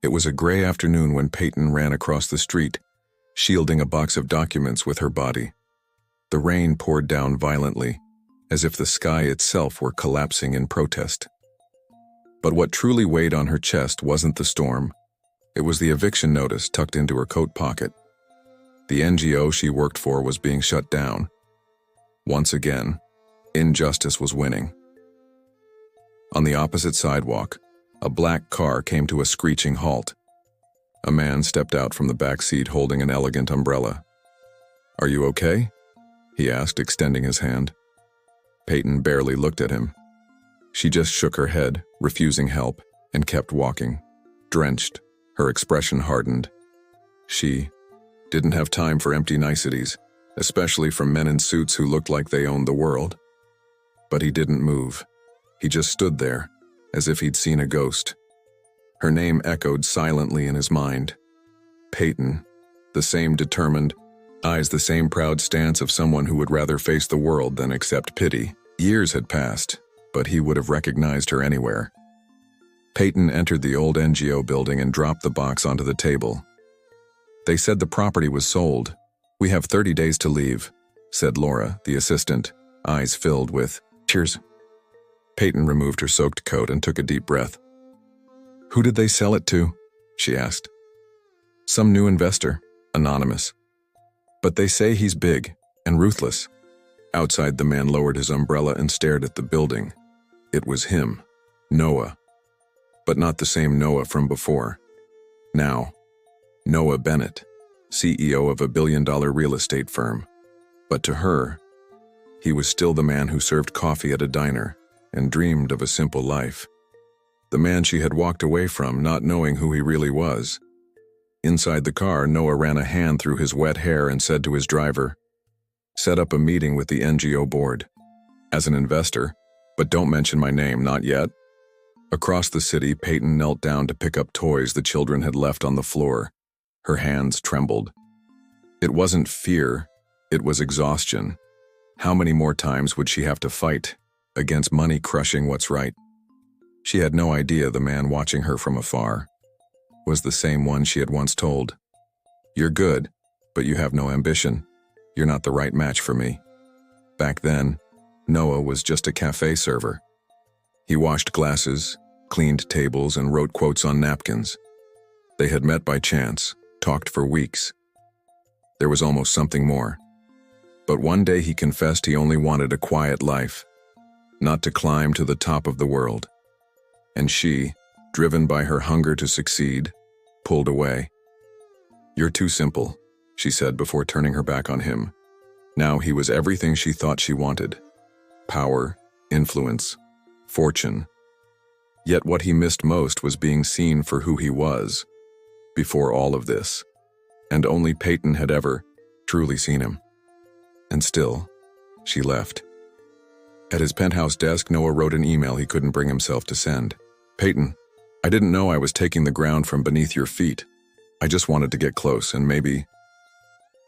It was a gray afternoon when Peyton ran across the street, shielding a box of documents with her body. The rain poured down violently, as if the sky itself were collapsing in protest. But what truly weighed on her chest wasn't the storm. It was the eviction notice tucked into her coat pocket. The NGO she worked for was being shut down. Once again, injustice was winning. On the opposite sidewalk, a black car came to a screeching halt. A man stepped out from the back seat holding an elegant umbrella. "Are you okay?" he asked, extending his hand. Peyton barely looked at him. She just shook her head, refusing help, and kept walking. Drenched, her expression hardened. She didn't have time for empty niceties, especially from men in suits who looked like they owned the world. But he didn't move. He just stood there, as if he'd seen a ghost. Her name echoed silently in his mind. Peyton, the same determined eyes, the same proud stance of someone who would rather face the world than accept pity. Years had passed, but he would have recognized her anywhere. Peyton entered the old NGO building and dropped the box onto the table. "They said the property was sold. We have 30 days to leave," said Laura, the assistant, eyes filled with tears. Peyton removed her soaked coat and took a deep breath. "Who did they sell it to?" she asked. "Some new investor, anonymous. But they say he's big and ruthless." Outside, the man lowered his umbrella and stared at the building. It was him, Noah. But not the same Noah from before. Now, Noah Bennett, CEO of a billion-dollar real estate firm. But to her, he was still the man who served coffee at a diner and dreamed of a simple life. The man she had walked away from, not knowing who he really was. Inside the car, Noah ran a hand through his wet hair and said to his driver, "Set up a meeting with the NGO board. As an investor, but don't mention my name, not yet." Across the city, Peyton knelt down to pick up toys the children had left on the floor. Her hands trembled. It wasn't fear, it was exhaustion. How many more times would she have to fight against money crushing what's right? She had no idea the man watching her from afar was the same one she had once told, "You're good, but you have no ambition. You're not the right match for me." Back then, Noah was just a cafe server. He washed glasses, cleaned tables, and wrote quotes on napkins. They had met by chance, talked for weeks. There was almost something more. But one day he confessed he only wanted a quiet life, not to climb to the top of the world. And she, driven by her hunger to succeed, pulled away. "You're too simple," she said before turning her back on him. Now he was everything she thought she wanted. Power, influence, fortune. Yet what he missed most was being seen for who he was, before all of this. And only Peyton had ever truly seen him. And still, she left. At his penthouse desk, Noah wrote an email he couldn't bring himself to send. "Peyton, I didn't know I was taking the ground from beneath your feet. I just wanted to get close and maybe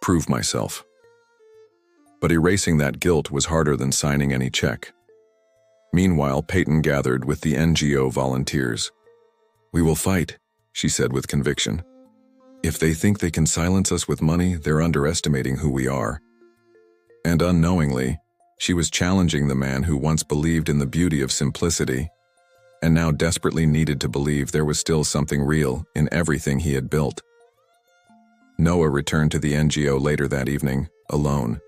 prove myself." But erasing that guilt was harder than signing any check. Meanwhile, Peyton gathered with the NGO volunteers. "We will fight," she said with conviction. "If they think they can silence us with money, they're underestimating who we are." And unknowingly, she was challenging the man who once believed in the beauty of simplicity, and now desperately needed to believe there was still something real in everything he had built. Noah returned to the NGO later that evening, alone.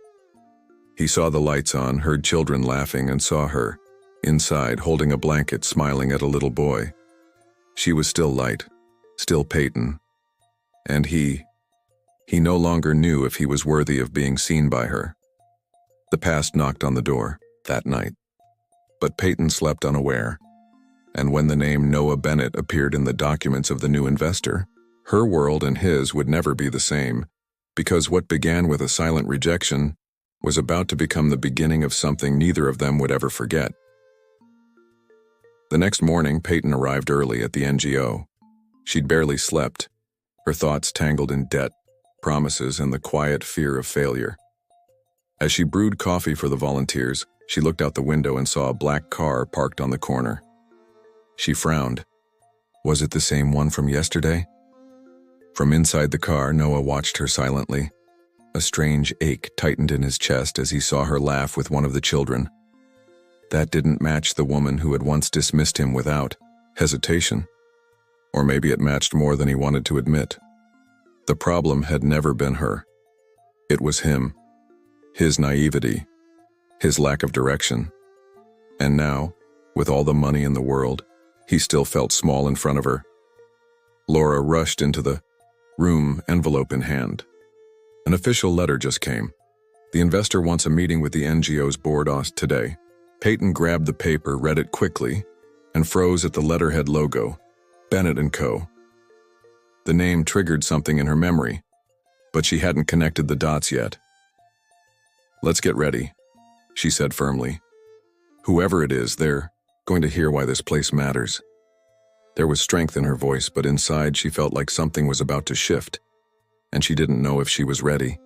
He saw the lights on, heard children laughing, and saw her, inside, holding a blanket, smiling at a little boy. She was still light, still Peyton. And he no longer knew if he was worthy of being seen by her. The past knocked on the door, that night. But Peyton slept unaware. And when the name Noah Bennett appeared in the documents of the new investor, her world and his would never be the same, because what began with a silent rejection was about to become the beginning of something neither of them would ever forget. The next morning, Peyton arrived early at the NGO. She'd barely slept, her thoughts tangled in debt, promises, and the quiet fear of failure. As she brewed coffee for the volunteers, she looked out the window and saw a black car parked on the corner. She frowned. Was it the same one from yesterday? From inside the car, Noah watched her silently. A strange ache tightened in his chest as he saw her laugh with one of the children. That didn't match the woman who had once dismissed him without hesitation. Or maybe it matched more than he wanted to admit. The problem had never been her. It was him. His naivety. His lack of direction. And now, with all the money in the world, he still felt small in front of her. Laura rushed into the room, envelope in hand. An official letter just came. The investor wants a meeting with the NGO's board today. Peyton grabbed the paper, read it quickly, and froze at the letterhead logo, Bennett & Co. The name triggered something in her memory, but she hadn't connected the dots yet. "Let's get ready," she said firmly. "Whoever it is, they're going to hear why this place matters." There was strength in her voice, but inside she felt like something was about to shift, and she didn't know if she was ready.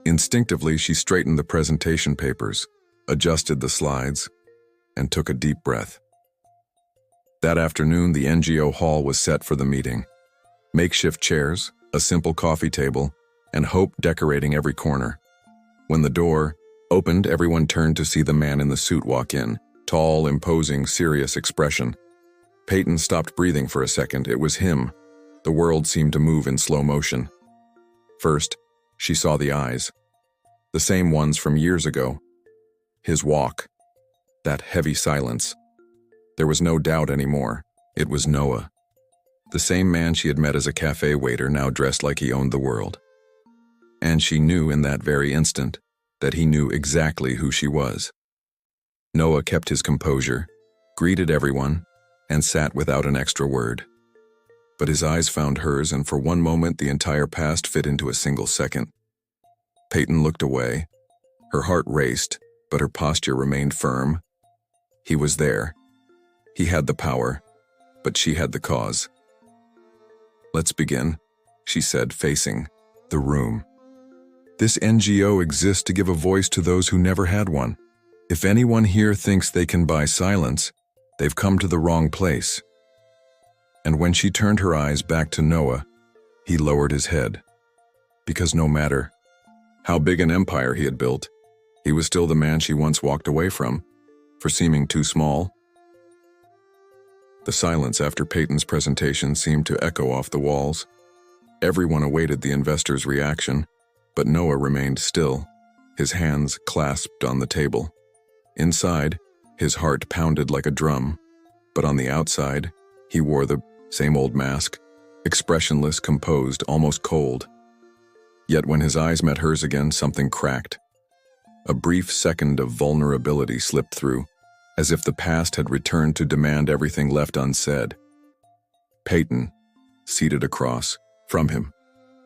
Instinctively, she straightened the presentation papers, adjusted the slides, and took a deep breath. That afternoon, the NGO hall was set for the meeting. Makeshift chairs, a simple coffee table, and hope decorating every corner. When the door opened, everyone turned to see the man in the suit walk in, tall, imposing, serious expression. Peyton stopped breathing for a second. It was him. The world seemed to move in slow motion. First, she saw the eyes. The same ones from years ago. His walk. That heavy silence. There was no doubt anymore. It was Noah. The same man she had met as a cafe waiter, now dressed like he owned the world. And she knew in that very instant that he knew exactly who she was. Noah kept his composure, greeted everyone, and sat without an extra word. But his eyes found hers, and for one moment the entire past fit into a single second. Peyton looked away. Her heart raced, but her posture remained firm. He was there. He had the power, but she had the cause. "Let's begin," she said, facing the room. "This NGO exists to give a voice to those who never had one. If anyone here thinks they can buy silence, they've come to the wrong place." And when she turned her eyes back to Noah, he lowered his head. Because no matter how big an empire he had built, he was still the man she once walked away from, for seeming too small. The silence after Peyton's presentation seemed to echo off the walls. Everyone awaited the investor's reaction, but Noah remained still, his hands clasped on the table. Inside, his heart pounded like a drum, but on the outside, he wore the same old mask, expressionless, composed, almost cold. Yet when his eyes met hers again, something cracked. A brief second of vulnerability slipped through, as if the past had returned to demand everything left unsaid. Peyton, seated across from him,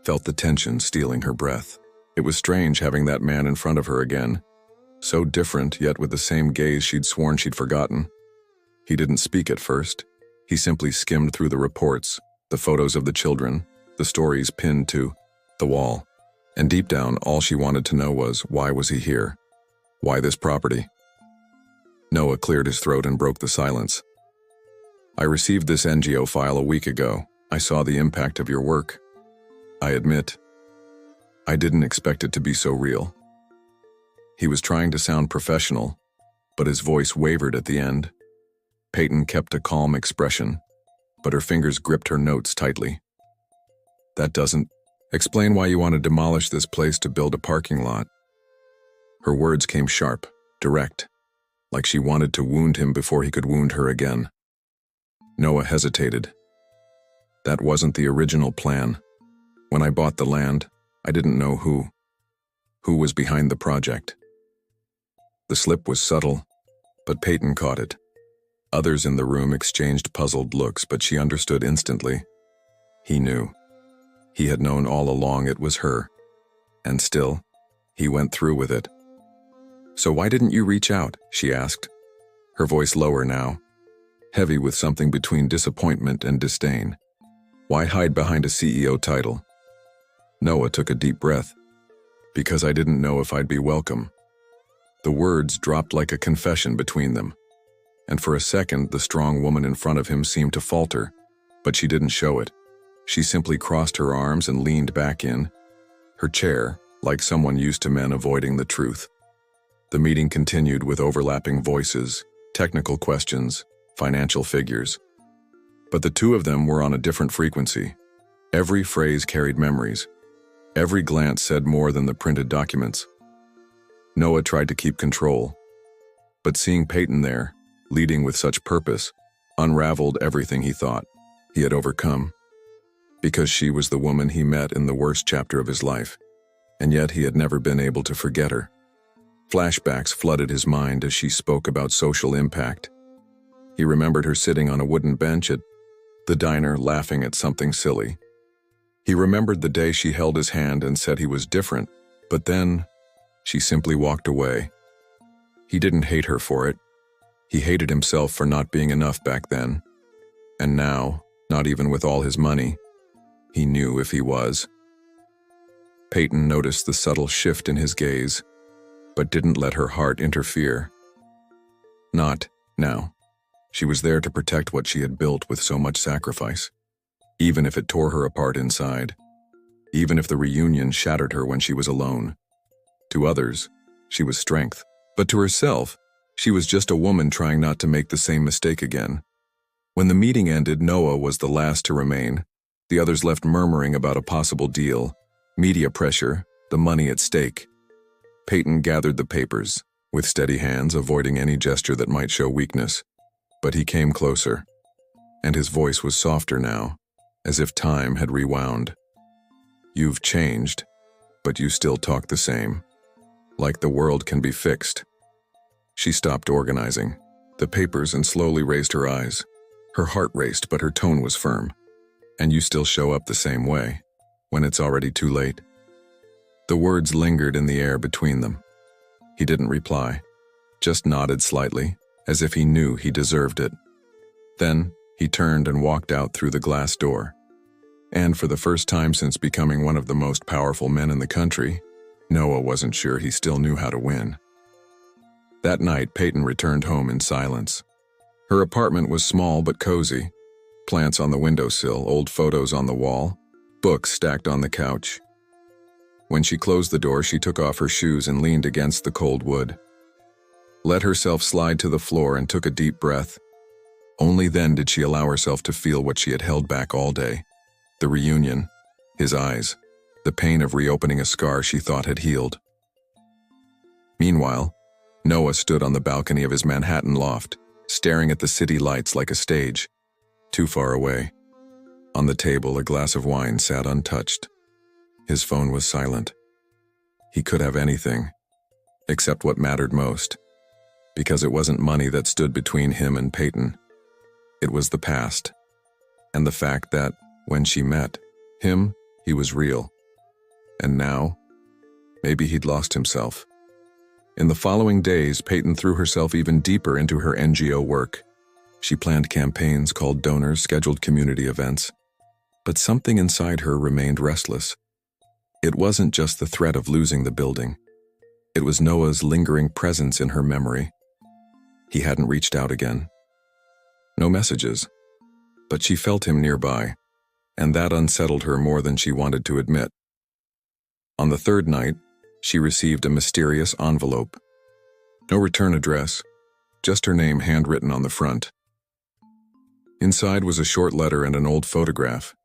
felt the tension stealing her breath. It was strange having that man in front of her again, so different, yet with the same gaze she'd sworn she'd forgotten. He didn't speak at first. He simply skimmed through the reports, the photos of the children, the stories pinned to the wall. And deep down, all she wanted to know was, why was he here? Why this property? Noah cleared his throat and broke the silence. "I received this NGO file a week ago. I saw the impact of your work. I admit, I didn't expect it to be so real." He was trying to sound professional, but his voice wavered at the end. Peyton kept a calm expression, but her fingers gripped her notes tightly. "That doesn't explain why you want to demolish this place to build a parking lot." Her words came sharp, direct, like she wanted to wound him before he could wound her again. Noah hesitated. "That wasn't the original plan. When I bought the land, I didn't know who was behind the project." The slip was subtle, but Peyton caught it. Others in the room exchanged puzzled looks, but she understood instantly. He knew. He had known all along it was her. And still, he went through with it. "So why didn't you reach out?" she asked, her voice lower now, heavy with something between disappointment and disdain. "Why hide behind a CEO title?" Noah took a deep breath. "Because I didn't know if I'd be welcome." The words dropped like a confession between them, and for a second the strong woman in front of him seemed to falter, But she didn't show it. She simply crossed her arms and leaned back in her chair, like someone used to men avoiding the truth. The meeting continued with overlapping voices, technical questions, financial figures. But the two of them were on a different frequency. Every phrase carried memories. Every glance said more than the printed documents. Noah tried to keep control, but seeing Peyton there, leading with such purpose, unraveled everything he thought he had overcome. Because she was the woman he met in the worst chapter of his life, and yet he had never been able to forget her. Flashbacks flooded his mind as she spoke about social impact. He remembered her sitting on a wooden bench at the diner laughing at something silly. He remembered the day she held his hand and said he was different, but then she simply walked away. He didn't hate her for it. He hated himself for not being enough back then. And now, not even with all his money, he knew if he was. Peyton noticed the subtle shift in his gaze, but didn't let her heart interfere. Not now. She was there to protect what she had built with so much sacrifice, even if it tore her apart inside, even if the reunion shattered her when she was alone. To others, she was strength, but to herself, she was just a woman trying not to make the same mistake again. When the meeting ended, Noah was the last to remain. The others left murmuring about a possible deal, media pressure, the money at stake. Peyton gathered the papers, with steady hands, avoiding any gesture that might show weakness. But he came closer, and his voice was softer now, as if time had rewound. You've changed, but you still talk the same. Like the world can be fixed. She stopped organizing the papers and slowly raised her eyes. Her heart raced, but her tone was firm. And you still show up the same way, when it's already too late. The words lingered in the air between them. He didn't reply, just nodded slightly, as if he knew he deserved it. Then, he turned and walked out through the glass door. And for the first time since becoming one of the most powerful men in the country, Noah wasn't sure he still knew how to win. That night, Peyton returned home in silence. Her apartment was small but cozy. Plants on the windowsill, old photos on the wall, books stacked on the couch. When she closed the door, she took off her shoes and leaned against the cold wood. Let herself slide to the floor and took a deep breath. Only then did she allow herself to feel what she had held back all day. The reunion, his eyes, the pain of reopening a scar she thought had healed. Meanwhile, Noah stood on the balcony of his Manhattan loft, staring at the city lights like a stage, too far away. On the table, a glass of wine sat untouched. His phone was silent. He could have anything, except what mattered most, because it wasn't money that stood between him and Peyton. It was the past, and the fact that, when she met him, he was real. And now, maybe he'd lost himself. In the following days, Peyton threw herself even deeper into her NGO work. She planned campaigns, called donors, scheduled community events. But something inside her remained restless. It wasn't just the threat of losing the building. It was Noah's lingering presence in her memory. He hadn't reached out again. No messages. But she felt him nearby, and that unsettled her more than she wanted to admit. On the third night, she received a mysterious envelope. No return address, just her name handwritten on the front. Inside was a short letter and an old photograph.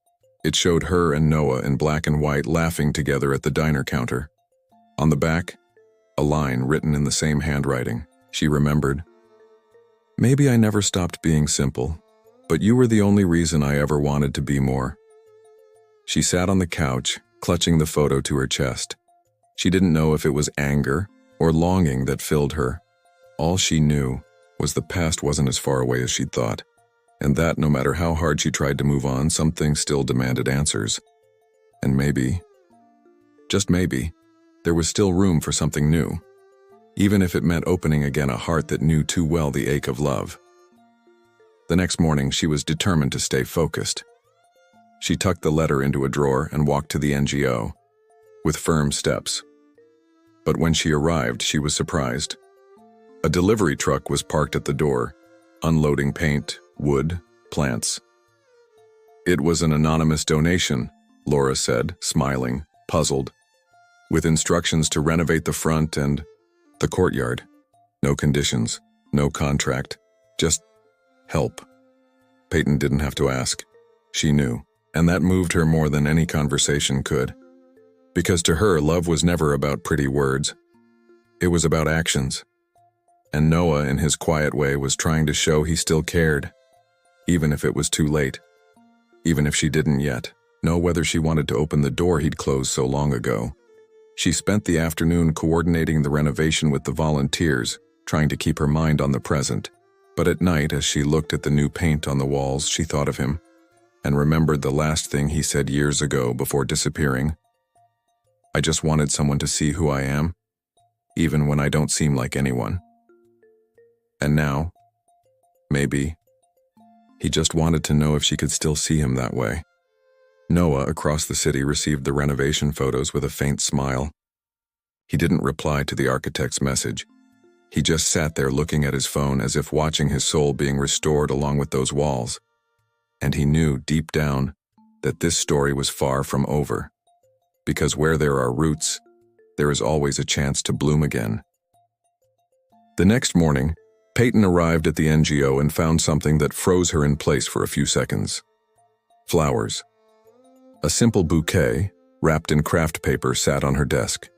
It showed her and Noah in black and white laughing together at the diner counter. On the back, a line written in the same handwriting. She remembered, "Maybe I never stopped being simple, but you were the only reason I ever wanted to be more." She sat on the couch, clutching the photo to her chest. She didn't know if it was anger or longing that filled her. All she knew was the past wasn't as far away as she'd thought, and that no matter how hard she tried to move on, something still demanded answers. And maybe, just maybe, there was still room for something new, even if it meant opening again a heart that knew too well the ache of love. The next morning, she was determined to stay focused. She tucked the letter into a drawer and walked to the NGO, with firm steps. But when she arrived, she was surprised. A delivery truck was parked at the door, unloading paint, wood, plants. It was an anonymous donation, Laura said, smiling, puzzled, with instructions to renovate the front and the courtyard. No conditions, no contract, just help. Peyton didn't have to ask. She knew, and that moved her more than any conversation could. Because to her, love was never about pretty words. It was about actions. And Noah, in his quiet way, was trying to show he still cared, even if it was too late. Even if she didn't yet know whether she wanted to open the door he'd closed so long ago. She spent the afternoon coordinating the renovation with the volunteers, trying to keep her mind on the present. But at night, as she looked at the new paint on the walls, she thought of him, and remembered the last thing he said years ago before disappearing. I just wanted someone to see who I am, even when I don't seem like anyone. And now, maybe, he just wanted to know if she could still see him that way. Noah, across the city, received the renovation photos with a faint smile. He didn't reply to the architect's message. He just sat there looking at his phone as if watching his soul being restored along with those walls. And he knew deep down that this story was far from over. Because where there are roots, there is always a chance to bloom again. The next morning, Peyton arrived at the NGO and found something that froze her in place for a few seconds. Flowers. A simple bouquet, wrapped in craft paper, sat on her desk.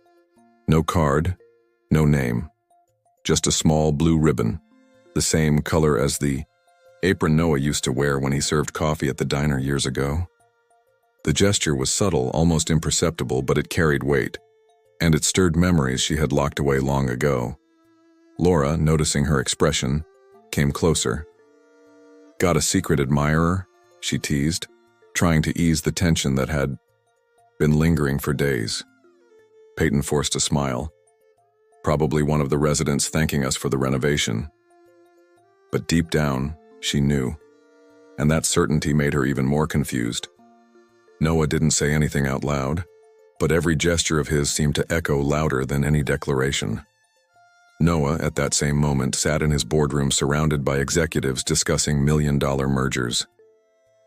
No card, no name. Just a small blue ribbon, the same color as the apron Noah used to wear when he served coffee at the diner years ago. The gesture was subtle, almost imperceptible, but it carried weight, and it stirred memories she had locked away long ago. Laura, noticing her expression, came closer. "Got a secret admirer?" she teased, trying to ease the tension that had been lingering for days. Peyton forced a smile. Probably one of the residents thanking us for the renovation. But deep down, she knew, and that certainty made her even more confused. Noah didn't say anything out loud, but every gesture of his seemed to echo louder than any declaration. Noah, at that same moment, sat in his boardroom surrounded by executives discussing million-dollar mergers.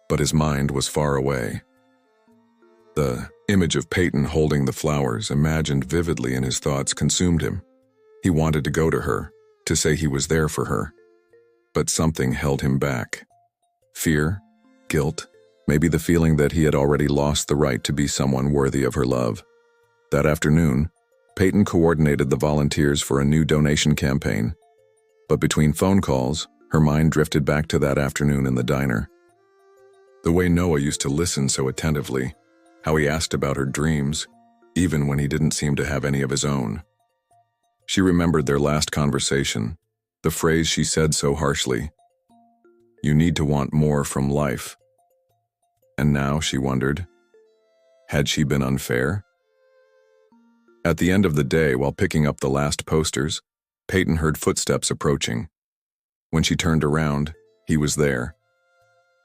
But his mind was far away. The image of Peyton holding the flowers, imagined vividly in his thoughts, consumed him. He wanted to go to her, to say he was there for her. But something held him back. Fear, guilt, maybe the feeling that he had already lost the right to be someone worthy of her love. That afternoon, Peyton coordinated the volunteers for a new donation campaign. But between phone calls, her mind drifted back to that afternoon in the diner. The way Noah used to listen so attentively, how he asked about her dreams, even when he didn't seem to have any of his own. She remembered their last conversation, the phrase she said so harshly, "You need to want more from life." And now, she wondered, had she been unfair? At the end of the day, while picking up the last posters, Peyton heard footsteps approaching. When she turned around, he was there.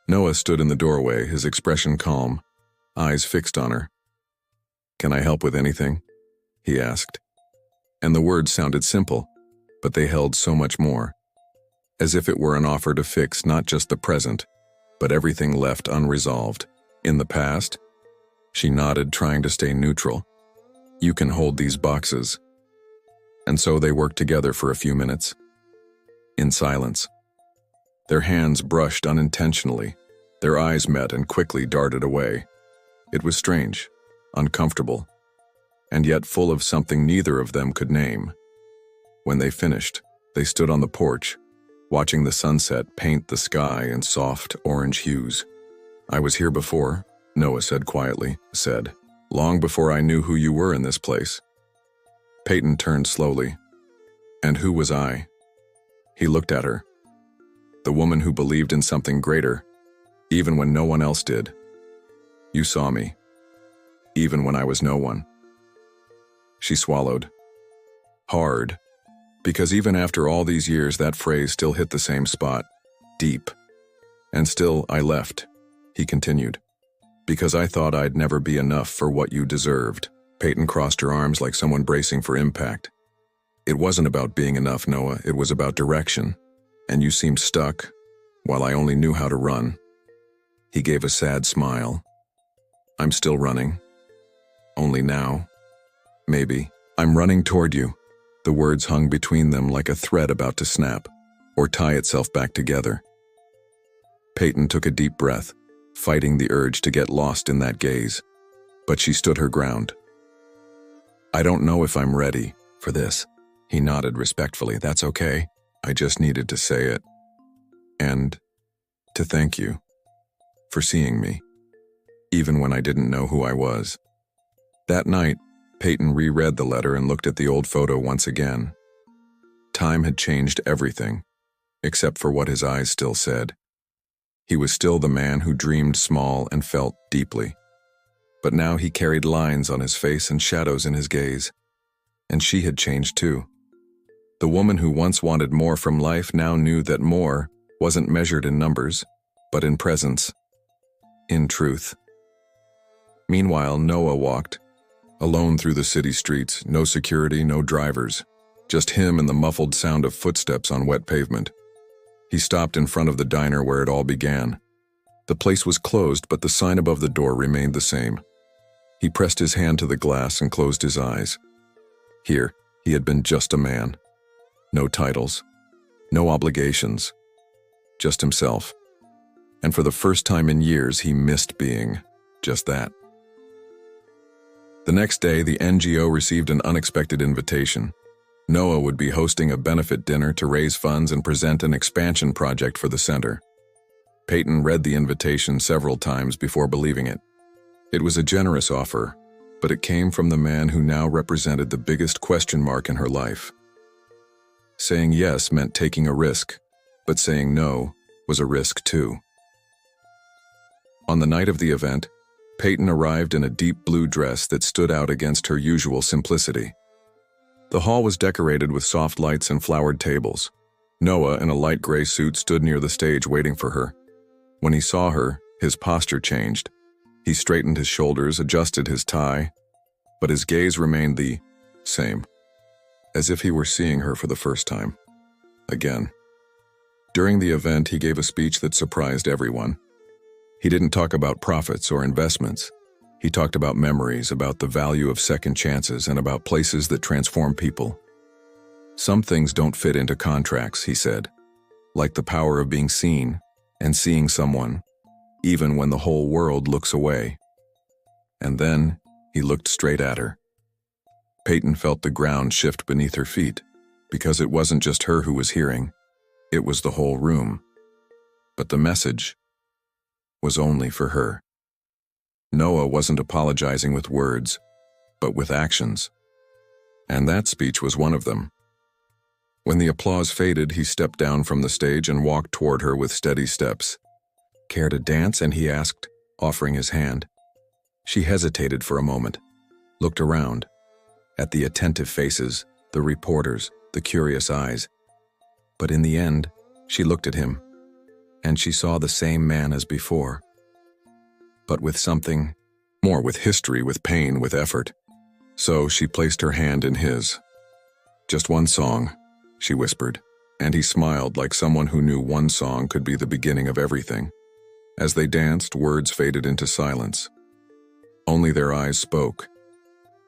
Noah stood in the doorway, his expression calm, eyes fixed on her. "Can I help with anything?" he asked. And the words sounded simple, but they held so much more. As if it were an offer to fix not just the present, but everything left unresolved. In the past? She nodded, trying to stay neutral. "You can hold these boxes." And so they worked together for a few minutes. In silence. Their hands brushed unintentionally. Their eyes met and quickly darted away. It was strange, uncomfortable, and yet full of something neither of them could name. When they finished, they stood on the porch, watching the sunset paint the sky in soft orange hues. "I was here before," Noah said quietly, "long before I knew who you were in this place." Peyton turned slowly. "And who was I?" He looked at her. The woman who believed in something greater, even when no one else did. "You saw me, even when I was no one." She swallowed. Hard, because even after all these years, that phrase still hit the same spot, deep. "And still, I left," he continued, "because I thought I'd never be enough for what you deserved." Peyton crossed her arms like someone bracing for impact. "It wasn't about being enough, Noah, it was about direction. And you seemed stuck, while I only knew how to run." He gave a sad smile. I'm still running. Only now. Maybe. I'm running toward you. The words hung between them like a thread about to snap, or tie itself back together. Peyton took a deep breath, fighting the urge to get lost in that gaze. But she stood her ground. I don't know if I'm ready for this. He nodded respectfully. That's okay. I just needed to say it. And to thank you for seeing me, even when I didn't know who I was. That night, Peyton reread the letter and looked at the old photo once again. Time had changed everything, except for what his eyes still said. He was still the man who dreamed small and felt deeply. But now he carried lines on his face and shadows in his gaze. And she had changed too. The woman who once wanted more from life now knew that more wasn't measured in numbers, but in presence, in truth. Meanwhile, Noah walked, alone through the city streets, no security, no drivers, just him and the muffled sound of footsteps on wet pavement. He stopped in front of the diner where it all began. The place was closed, but the sign above the door remained the same. He pressed his hand to the glass and closed his eyes. Here, he had been just a man. No titles, no obligations, just himself. And for the first time in years, he missed being just that. The next day, the NGO received an unexpected invitation. Noah would be hosting a benefit dinner to raise funds and present an expansion project for the center. Peyton read the invitation several times before believing it. It was a generous offer, but it came from the man who now represented the biggest question mark in her life. Saying yes meant taking a risk, but saying no was a risk too. On the night of the event, Peyton arrived in a deep blue dress that stood out against her usual simplicity. The hall was decorated with soft lights and flowered tables. Noah, in a light gray suit, stood near the stage waiting for her. When he saw her, his posture changed. He straightened his shoulders, adjusted his tie, but his gaze remained the same, as if he were seeing her for the first time. Again. During the event, he gave a speech that surprised everyone. He didn't talk about profits or investments. He talked about memories, about the value of second chances, and about places that transform people. Some things don't fit into contracts, he said, like the power of being seen and seeing someone, even when the whole world looks away. And then he looked straight at her. Peyton felt the ground shift beneath her feet, because it wasn't just her who was hearing, it was the whole room. But the message was only for her. Noah wasn't apologizing with words, but with actions. And that speech was one of them. When the applause faded, he stepped down from the stage and walked toward her with steady steps. Care to dance? And he asked, offering his hand. She hesitated for a moment, looked around, at the attentive faces, the reporters, the curious eyes. But in the end, she looked at him, and she saw the same man as before. But with something more, with history, with pain, with effort. So she placed her hand in his. Just one song, she whispered, and he smiled like someone who knew one song could be the beginning of everything. As they danced, words faded into silence. Only their eyes spoke,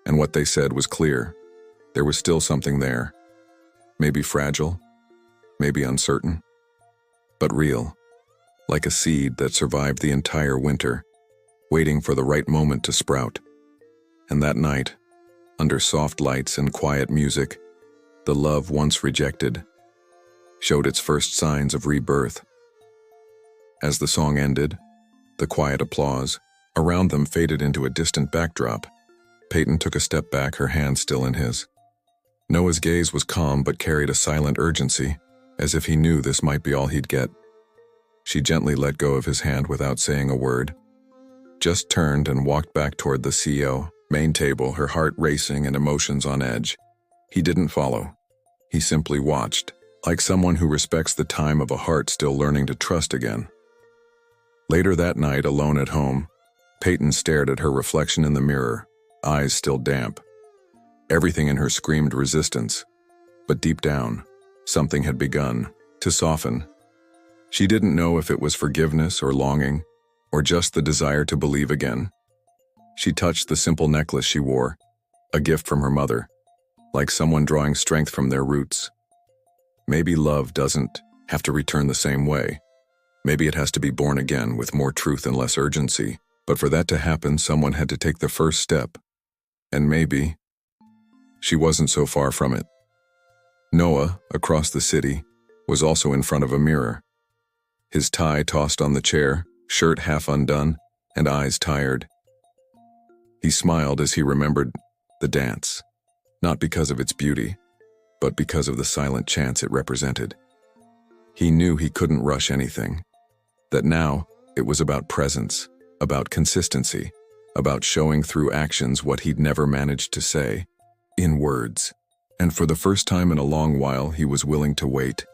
and what they said was clear. There was still something there. Maybe fragile, maybe uncertain, but real, like a seed that survived the entire winter, waiting for the right moment to sprout. And that night, under soft lights and quiet music, the love once rejected showed its first signs of rebirth. As the song ended, the quiet applause around them faded into a distant backdrop. Peyton took a step back, her hand still in his. Noah's gaze was calm but carried a silent urgency, as if he knew this might be all he'd get. She gently let go of his hand without saying a word, just turned and walked back toward the CO main table, her heart racing and emotions on edge. He didn't follow. He simply watched, like someone who respects the time of a heart still learning to trust again. Later that night, alone at home, Peyton stared at her reflection in the mirror, eyes still damp. Everything in her screamed resistance, but deep down, something had begun to soften. She didn't know if it was forgiveness or longing, Or just the desire to believe again? She touched the simple necklace she wore, a gift from her mother, like someone drawing strength from their roots. Maybe love doesn't have to return the same way. Maybe it has to be born again with more truth and less urgency. But for that to happen, someone had to take the first step. And maybe she wasn't so far from it. Noah, across the city, was also in front of a mirror. His tie tossed on the chair, shirt half undone, and eyes tired. He smiled as he remembered the dance, not because of its beauty, but because of the silent chance it represented. He knew he couldn't rush anything, that now it was about presence, about consistency, about showing through actions what he'd never managed to say, in words. And for the first time in a long while, he was willing to wait.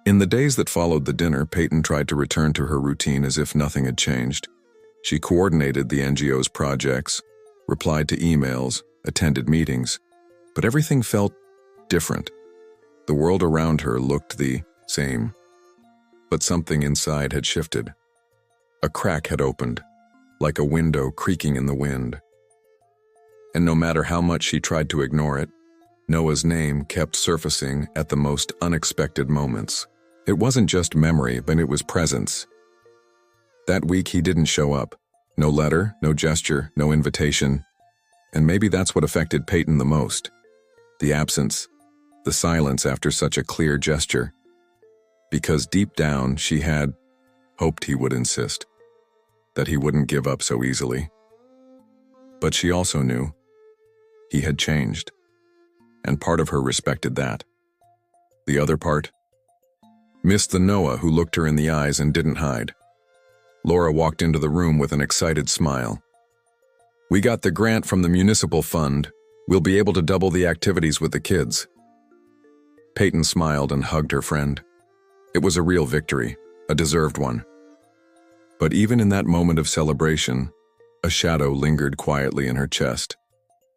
In the days that followed the dinner, Peyton tried to return to her routine as if nothing had changed. She coordinated the NGO's projects, replied to emails, attended meetings, but everything felt different. The world around her looked the same, but something inside had shifted. A crack had opened, like a window creaking in the wind. And no matter how much she tried to ignore it, Noah's name kept surfacing at the most unexpected moments. It wasn't just memory, but it was presence. That week he didn't show up. No letter, no gesture, no invitation. And maybe that's what affected Peyton the most. The absence, the silence after such a clear gesture. Because deep down she had hoped he would insist, that he wouldn't give up so easily. But she also knew he had changed, and part of her respected that. The other part missed the Noah who looked her in the eyes and didn't hide. Laura walked into the room with an excited smile. "We got the grant from the municipal fund. We'll be able to double the activities with the kids." Peyton smiled and hugged her friend. It was a real victory, a deserved one. But even in that moment of celebration, a shadow lingered quietly in her chest,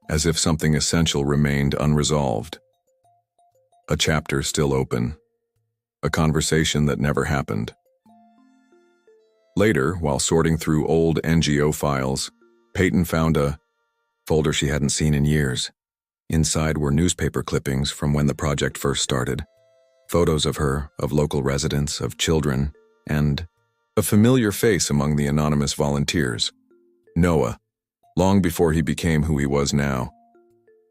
as if something essential remained unresolved. A chapter still open, a conversation that never happened. Later, while sorting through old NGO files, Peyton found a folder she hadn't seen in years. Inside were newspaper clippings from when the project first started, photos of her, of local residents, of children, and a familiar face among the anonymous volunteers. Noah, long before he became who he was now.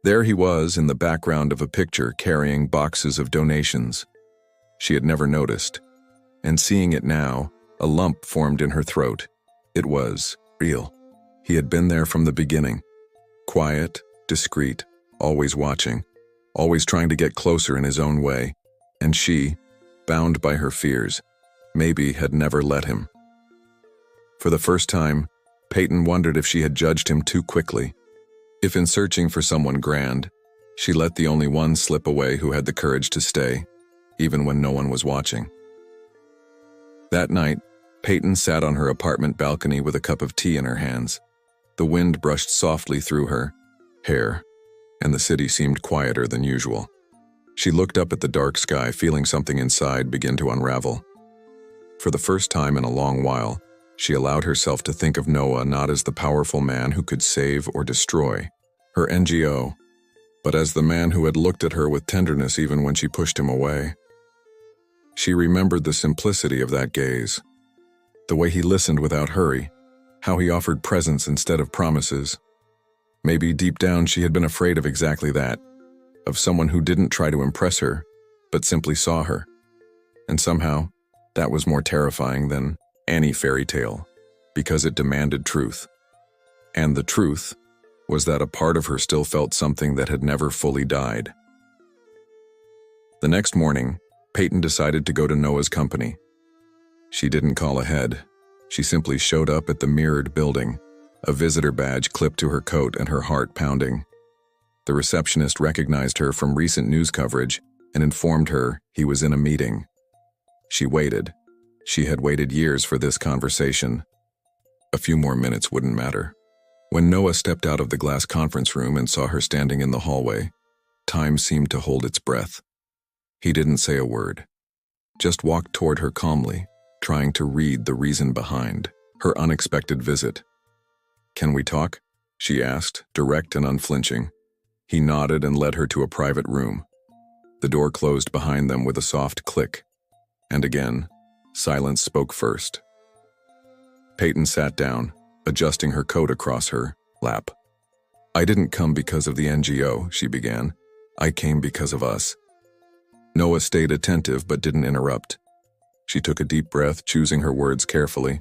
There he was in the background of a picture carrying boxes of donations. She had never noticed, and seeing it now, a lump formed in her throat. It was real. He had been there from the beginning. Quiet, discreet, always watching, always trying to get closer in his own way. And she, bound by her fears, maybe had never let him. For the first time, Peyton wondered if she had judged him too quickly. If in searching for someone grand, she let the only one slip away who had the courage to stay, even when no one was watching. That night, Peyton sat on her apartment balcony with a cup of tea in her hands. The wind brushed softly through her hair, and the city seemed quieter than usual. She looked up at the dark sky, feeling something inside begin to unravel. For the first time in a long while, she allowed herself to think of Noah not as the powerful man who could save or destroy her NGO, but as the man who had looked at her with tenderness even when she pushed him away. She remembered the simplicity of that gaze, the way he listened without hurry, how he offered presence instead of promises. Maybe deep down she had been afraid of exactly that, of someone who didn't try to impress her, but simply saw her. And somehow, that was more terrifying than any fairy tale, because it demanded truth. And the truth was that a part of her still felt something that had never fully died. The next morning, Peyton decided to go to Noah's company. She didn't call ahead. She simply showed up at the mirrored building, a visitor badge clipped to her coat and her heart pounding. The receptionist recognized her from recent news coverage and informed her he was in a meeting. She waited. She had waited years for this conversation. A few more minutes wouldn't matter. When Noah stepped out of the glass conference room and saw her standing in the hallway, time seemed to hold its breath. He didn't say a word, just walked toward her calmly, trying to read the reason behind her unexpected visit. "Can we talk?" she asked, direct and unflinching. He nodded and led her to a private room. The door closed behind them with a soft click, and again, silence spoke first. Peyton sat down, adjusting her coat across her lap. "I didn't come because of the NGO," she began. "I came because of us." Noah stayed attentive but didn't interrupt. She took a deep breath, choosing her words carefully.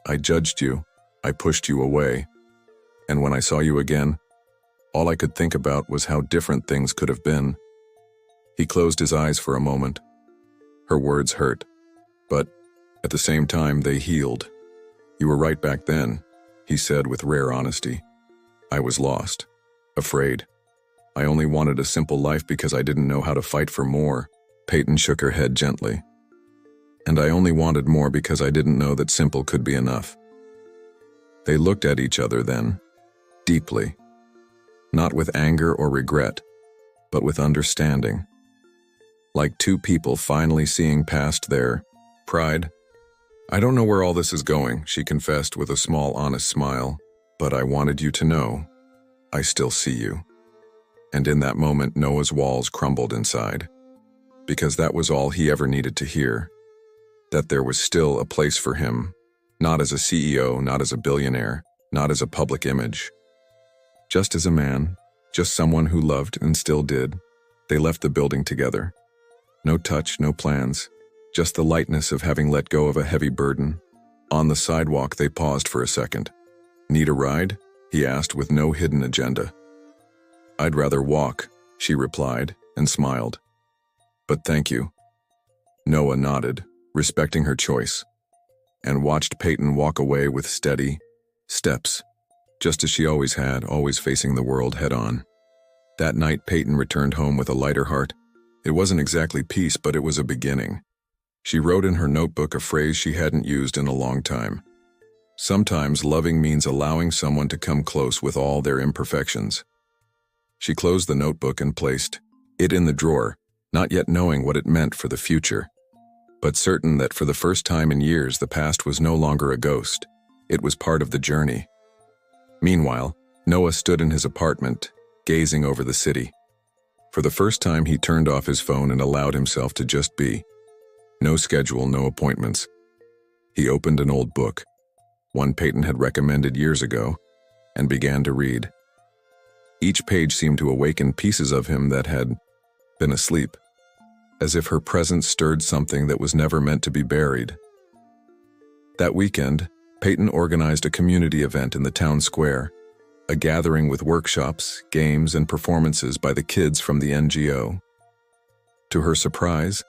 "I judged you. I pushed you away. And when I saw you again, all I could think about was how different things could have been." He closed his eyes for a moment. Her words hurt, but at the same time they healed. "You were right back then," he said with rare honesty. "I was lost, afraid. I only wanted a simple life because I didn't know how to fight for more." Peyton shook her head gently. "And I only wanted more because I didn't know that simple could be enough." They looked at each other then, deeply, not with anger or regret, but with understanding. Like two people finally seeing past their pride. "I don't know where all this is going," she confessed with a small, honest smile, "but I wanted you to know, I still see you." And in that moment, Noah's walls crumbled inside, because that was all he ever needed to hear, that there was still a place for him, not as a CEO, not as a billionaire, not as a public image. Just as a man, just someone who loved and still did. They left the building together. No touch, no plans, just the lightness of having let go of a heavy burden. On the sidewalk, they paused for a second. "Need a ride?" he asked with no hidden agenda. "I'd rather walk," she replied and smiled. "But thank you." Noah nodded, respecting her choice, and watched Peyton walk away with steady steps, just as she always had, always facing the world head-on. That night, Peyton returned home with a lighter heart. It wasn't exactly peace, but it was a beginning. She wrote in her notebook a phrase she hadn't used in a long time. "Sometimes loving means allowing someone to come close with all their imperfections." She closed the notebook and placed it in the drawer, not yet knowing what it meant for the future, but certain that for the first time in years the past was no longer a ghost. It was part of the journey. Meanwhile, Noah stood in his apartment, gazing over the city. For the first time, he turned off his phone and allowed himself to just be. No schedule, no appointments. He opened an old book, one Peyton had recommended years ago, and began to read. Each page seemed to awaken pieces of him that had been asleep, as if her presence stirred something that was never meant to be buried. That weekend, Peyton organized a community event in the town square, a gathering with workshops, games, and performances by the kids from the NGO. To her surprise,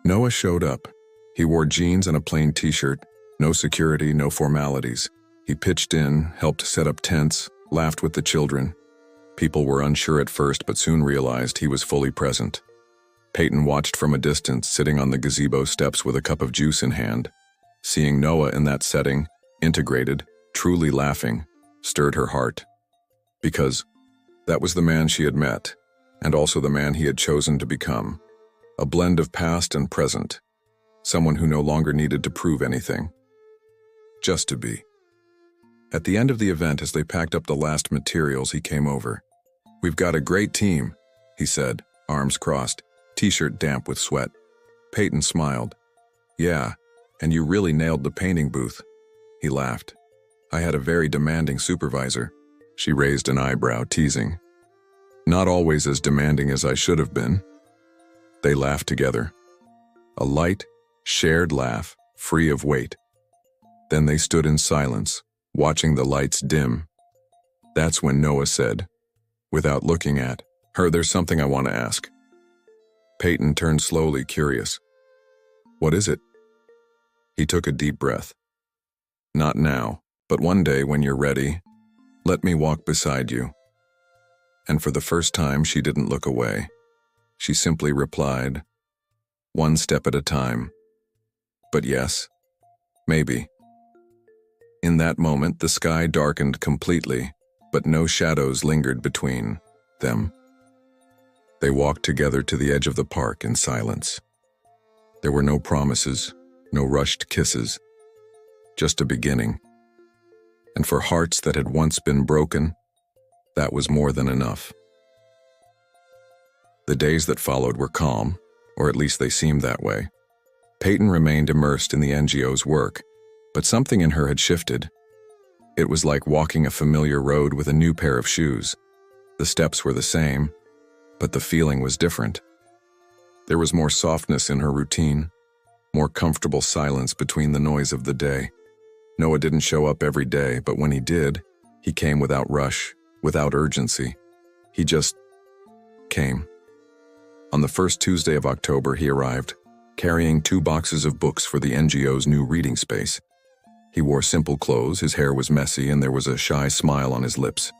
Noah showed up. He wore jeans and a plain t-shirt, no security, no formalities. He pitched in, helped set up tents, laughed with the children. People were unsure at first, but soon realized he was fully present. Peyton watched from a distance, sitting on the gazebo steps with a cup of juice in hand. Seeing Noah in that setting, integrated, truly laughing, stirred her heart. Because that was the man she had met, and also the man he had chosen to become. A blend of past and present. Someone who no longer needed to prove anything. Just to be. At the end of the event, as they packed up the last materials, he came over. "We've got a great team," he said, arms crossed, t-shirt damp with sweat. Peyton smiled. "Yeah, and you really nailed the painting booth." He laughed. "I had a very demanding supervisor." She raised an eyebrow, teasing. "Not always as demanding as I should have been." They laughed together. A light, shared laugh, free of weight. Then they stood in silence, watching the lights dim. That's when Noah said, without looking at her, "There's something I want to ask." Peyton turned slowly, curious. "What is it?" He took a deep breath. "Not now, but one day when you're ready, let me walk beside you." And for the first time, she didn't look away. She simply replied, "One step at a time. But yes, maybe." In that moment, the sky darkened completely, but no shadows lingered between them. They walked together to the edge of the park in silence. There were no promises, No rushed kisses. Just a beginning. And for hearts that had once been broken, that was more than enough. The days that followed were calm, or at least they seemed that way. Peyton remained immersed in the NGO's work, but something in her had shifted. It was like walking a familiar road with a new pair of shoes. The steps were the same, but the feeling was different. There was more softness in her routine, more comfortable silence between the noise of the day. Noah didn't show up every day, but when he did, he came without rush, without urgency. He just came. On the first Tuesday of October, he arrived, carrying 2 boxes of books for the NGO's new reading space. He wore simple clothes, his hair was messy, and there was a shy smile on his lips.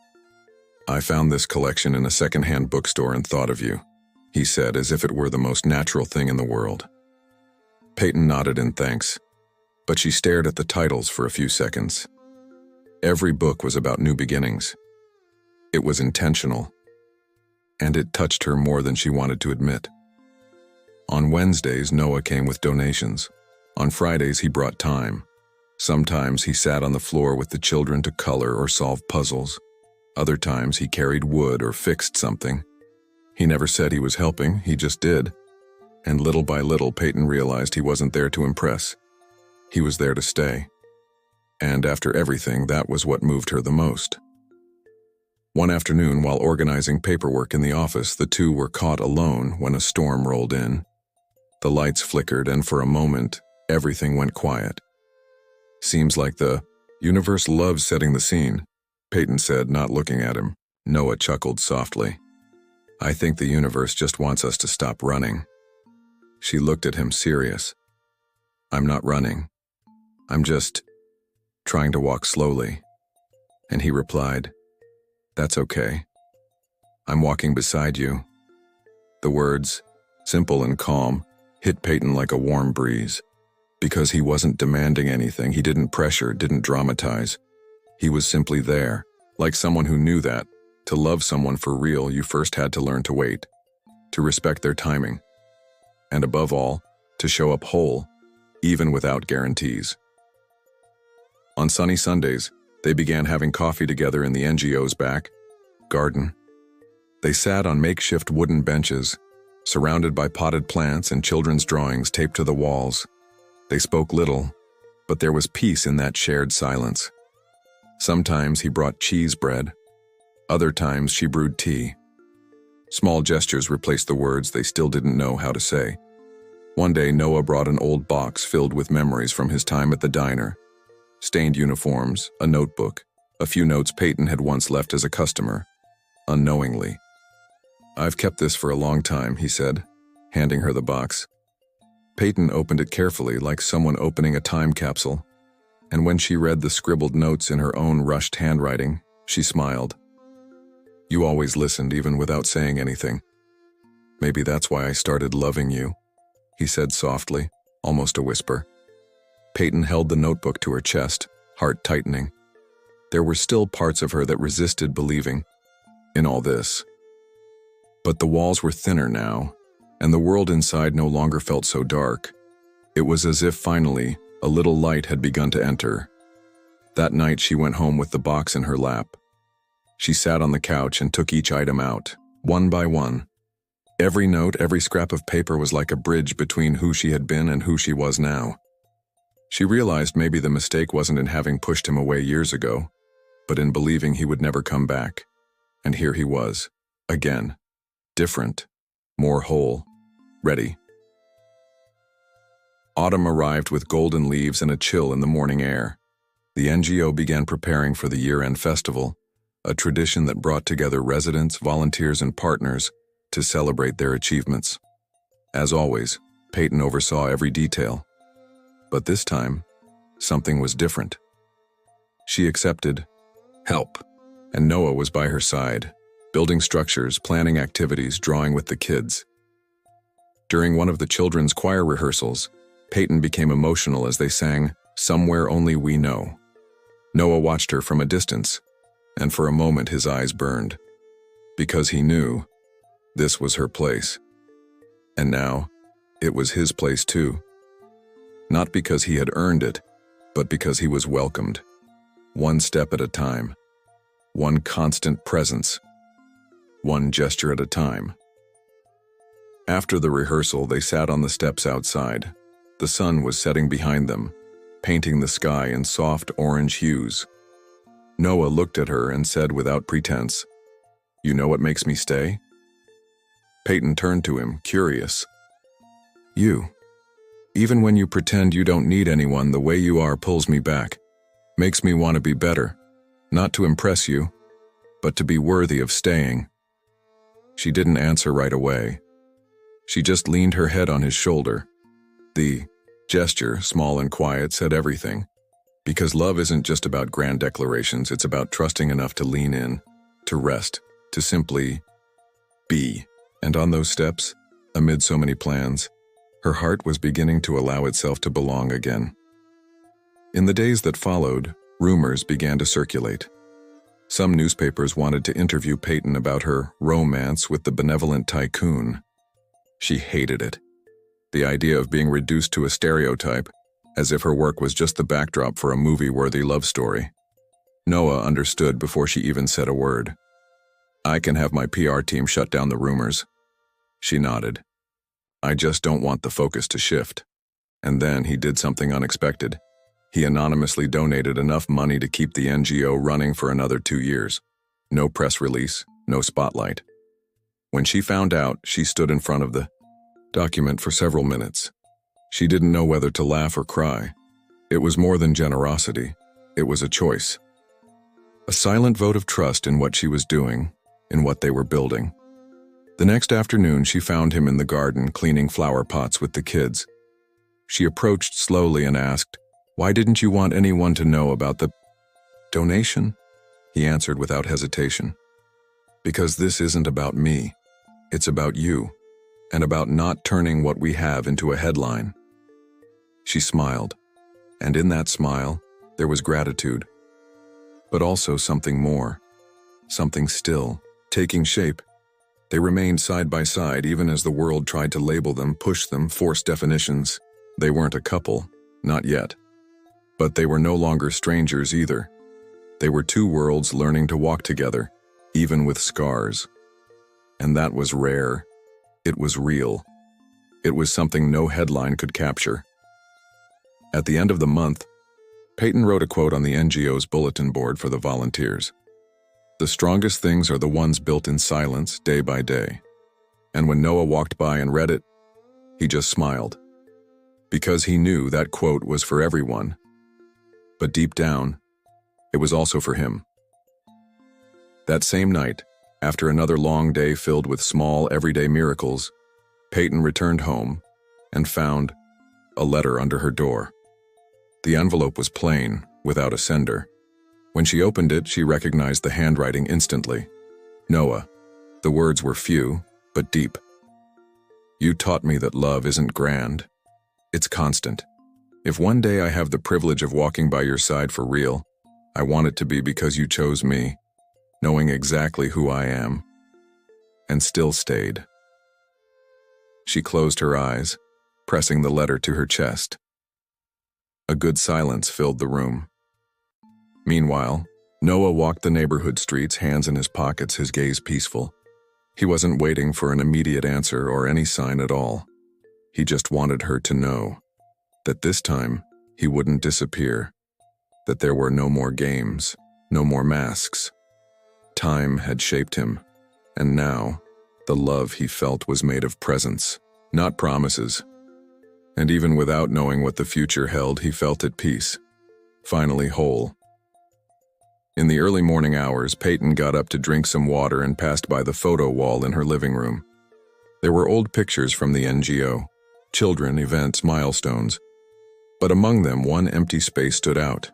"I found this collection in a second-hand bookstore and thought of you," he said, as if it were the most natural thing in the world. Peyton nodded in thanks, but she stared at the titles for a few seconds. Every book was about new beginnings. It was intentional, and it touched her more than she wanted to admit. On Wednesdays, Noah came with donations. On Fridays, he brought time. Sometimes he sat on the floor with the children to color or solve puzzles. Other times he carried wood or fixed something. He never said he was helping, he just did. And little by little, Peyton realized he wasn't there to impress. He was there to stay. And after everything, that was what moved her the most. One afternoon, while organizing paperwork in the office, the two were caught alone when a storm rolled in. The lights flickered, and for a moment, everything went quiet. "Seems like the universe loves setting the scene," Peyton said, not looking at him. Noah chuckled softly. "I think the universe just wants us to stop running." She looked at him serious. "I'm not running. I'm just trying to walk slowly." And he replied, "That's okay. I'm walking beside you." The words, simple and calm, hit Peyton like a warm breeze. Because he wasn't demanding anything, he didn't pressure, didn't dramatize. He was simply there, like someone who knew that, to love someone for real, you first had to learn to wait, to respect their timing, and above all, to show up whole, even without guarantees. On sunny Sundays, they began having coffee together in the NGO's back garden. They sat on makeshift wooden benches, surrounded by potted plants and children's drawings taped to the walls. They spoke little, but there was peace in that shared silence. Sometimes he brought cheese bread. Other times she brewed tea. Small gestures replaced the words they still didn't know how to say. One day, Noah brought an old box filled with memories from his time at the diner. Stained uniforms, a notebook, a few notes Peyton had once left as a customer, unknowingly. "I've kept this for a long time," he said, handing her the box. Peyton opened it carefully, like someone opening a time capsule, and when she read the scribbled notes in her own rushed handwriting, she smiled. "You always listened even without saying anything. Maybe that's why I started loving you," he said softly, almost a whisper. Peyton held the notebook to her chest, heart tightening. There were still parts of her that resisted believing in all this. But the walls were thinner now, and the world inside no longer felt so dark. It was as if finally, a little light had begun to enter. That night she went home with the box in her lap. She sat on the couch and took each item out, one by one. Every note, every scrap of paper was like a bridge between who she had been and who she was now. She realized maybe the mistake wasn't in having pushed him away years ago, but in believing he would never come back. And here he was, again, different, more whole, ready. Autumn arrived with golden leaves and a chill in the morning air. The NGO began preparing for the year-end festival, a tradition that brought together residents, volunteers, and partners to celebrate their achievements. As always, Peyton oversaw every detail. But this time, something was different. She accepted help, and Noah was by her side, building structures, planning activities, drawing with the kids. During one of the children's choir rehearsals, Peyton became emotional as they sang "Somewhere Only We Know." Noah watched her from a distance, and for a moment his eyes burned, because he knew this was her place. And now, it was his place too. not because he had earned it, but because he was welcomed. One step at a time. One constant presence. One gesture at a time. After the rehearsal, they sat on the steps outside. The sun was setting behind them, painting the sky in soft orange hues. Noah looked at her and said without pretense, "You know what makes me stay?" Peyton turned to him, curious. "You. Even when you pretend you don't need anyone, the way you are pulls me back, makes me want to be better, not to impress you, but to be worthy of staying." She didn't answer right away. She just leaned her head on his shoulder. The gesture, small and quiet, said everything. Because love isn't just about grand declarations, it's about trusting enough to lean in, to rest, to simply be. And on those steps, amid so many plans, her heart was beginning to allow itself to belong again. In the days that followed, rumors began to circulate. Some newspapers wanted to interview Peyton about her romance with the benevolent tycoon. She hated it. The idea of being reduced to a stereotype, as if her work was just the backdrop for a movie-worthy love story. Noah understood before she even said a word. "I can have my PR team shut down the rumors." She nodded. "I just don't want the focus to shift." And then he did something unexpected. He anonymously donated enough money to keep the NGO running for another 2 years. No press release, no spotlight. When she found out, she stood in front of the document for several minutes. She didn't know whether to laugh or cry. It was more than generosity. It was a choice. A silent vote of trust in what she was doing, in what they were building. The next afternoon, she found him in the garden cleaning flower pots with the kids. She approached slowly and asked, "Why didn't you want anyone to know about the donation?" He answered without hesitation. "Because this isn't about me. It's about you, and about not turning what we have into a headline." She smiled, and in that smile, there was gratitude. But also something more, something still, taking shape. They remained side by side even as the world tried to label them, push them, force definitions. They weren't a couple, not yet. But they were no longer strangers either. They were two worlds learning to walk together, even with scars. And that was rare. It was real. It was something no headline could capture. At the end of the month, Peyton wrote a quote on the NGO's bulletin board for the volunteers. "The strongest things are the ones built in silence, day by day." And when Noah walked by and read it, he just smiled. Because he knew that quote was for everyone. But deep down, it was also for him. That same night, after another long day filled with small, everyday miracles, Peyton returned home and found a letter under her door. The envelope was plain, without a sender. When she opened it, she recognized the handwriting instantly. "Noah." The words were few, but deep. "You taught me that love isn't grand. It's constant. If one day I have the privilege of walking by your side for real, I want it to be because you chose me, knowing exactly who I am, and still stayed." She closed her eyes, pressing the letter to her chest. A good silence filled the room. Meanwhile, Noah walked the neighborhood streets, hands in his pockets, his gaze peaceful. He wasn't waiting for an immediate answer or any sign at all. He just wanted her to know that this time he wouldn't disappear, that there were no more games, no more masks. Time had shaped him, and now the love he felt was made of presence, not promises. And even without knowing what the future held, he felt at peace, finally whole. In the early morning hours, Peyton got up to drink some water and passed by the photo wall in her living room. There were old pictures from the NGO, children, events, milestones. But among them, one empty space stood out.